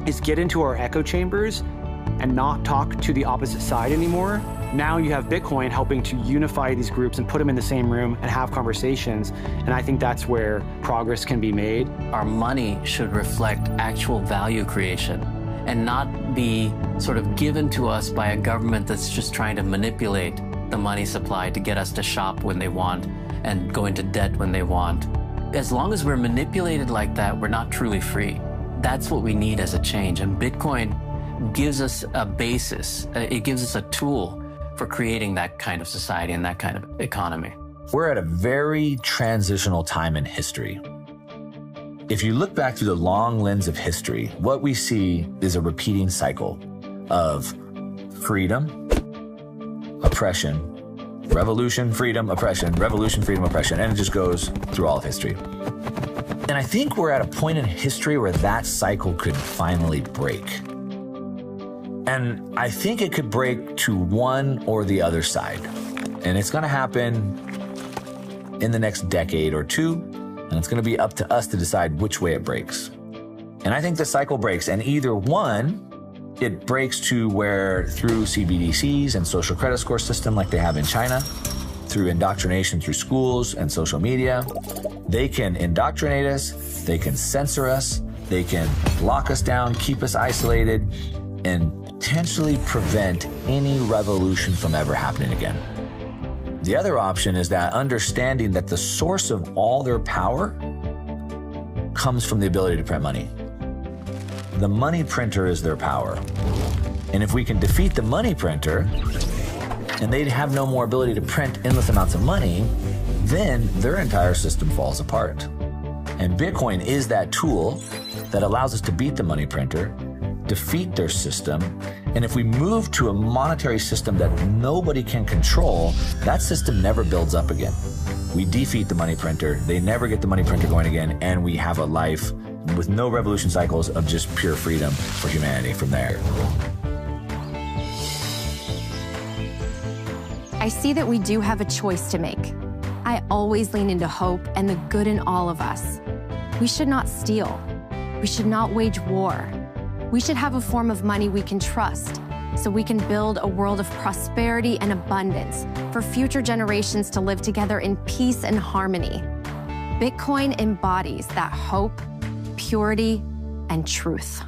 is get into our echo chambers and not talk to the opposite side anymore. Now you have Bitcoin helping to unify these groups and put them in the same room and have conversations. And I think that's where progress can be made. Our money should reflect actual value creation and not be sort of given to us by a government that's just trying to manipulate the money supply to get us to shop when they want and go into debt when they want. As long as we're manipulated like that, we're not truly free. That's what we need as a change. And Bitcoin gives us a basis. It gives us a tool for creating that kind of society and that kind of economy. We're at a very transitional time in history. If you look back through the long lens of history, what we see is a repeating cycle of freedom, oppression, revolution, freedom, oppression, revolution, freedom, oppression, and it just goes through all of history. And I think we're at a point in history where that cycle could finally break. And I think it could break to one or the other side. And it's going to happen in the next decade or two, and it's going to be up to us to decide which way it breaks. And I think the cycle breaks, and either one, it breaks to where through CBDCs and social credit score system like they have in China, through indoctrination through schools and social media, they can indoctrinate us, they can censor us, they can lock us down, keep us isolated, and potentially prevent any revolution from ever happening again. The other option is that understanding that the source of all their power comes from the ability to print money. The money printer is their power. And if we can defeat the money printer, and they'd have no more ability to print endless amounts of money, then their entire system falls apart. And Bitcoin is that tool that allows us to beat the money printer, defeat their system, and if we move to a monetary system that nobody can control, that system never builds up again. We defeat the money printer, they never get the money printer going again, and we have a life with no revolution cycles of just pure freedom for humanity from there. I see that we do have a choice to make. I always lean into hope and the good in all of us. We should not steal. We should not wage war. We should have a form of money we can trust, so we can build a world of prosperity and abundance for future generations to live together in peace and harmony. Bitcoin embodies that hope, purity, and truth.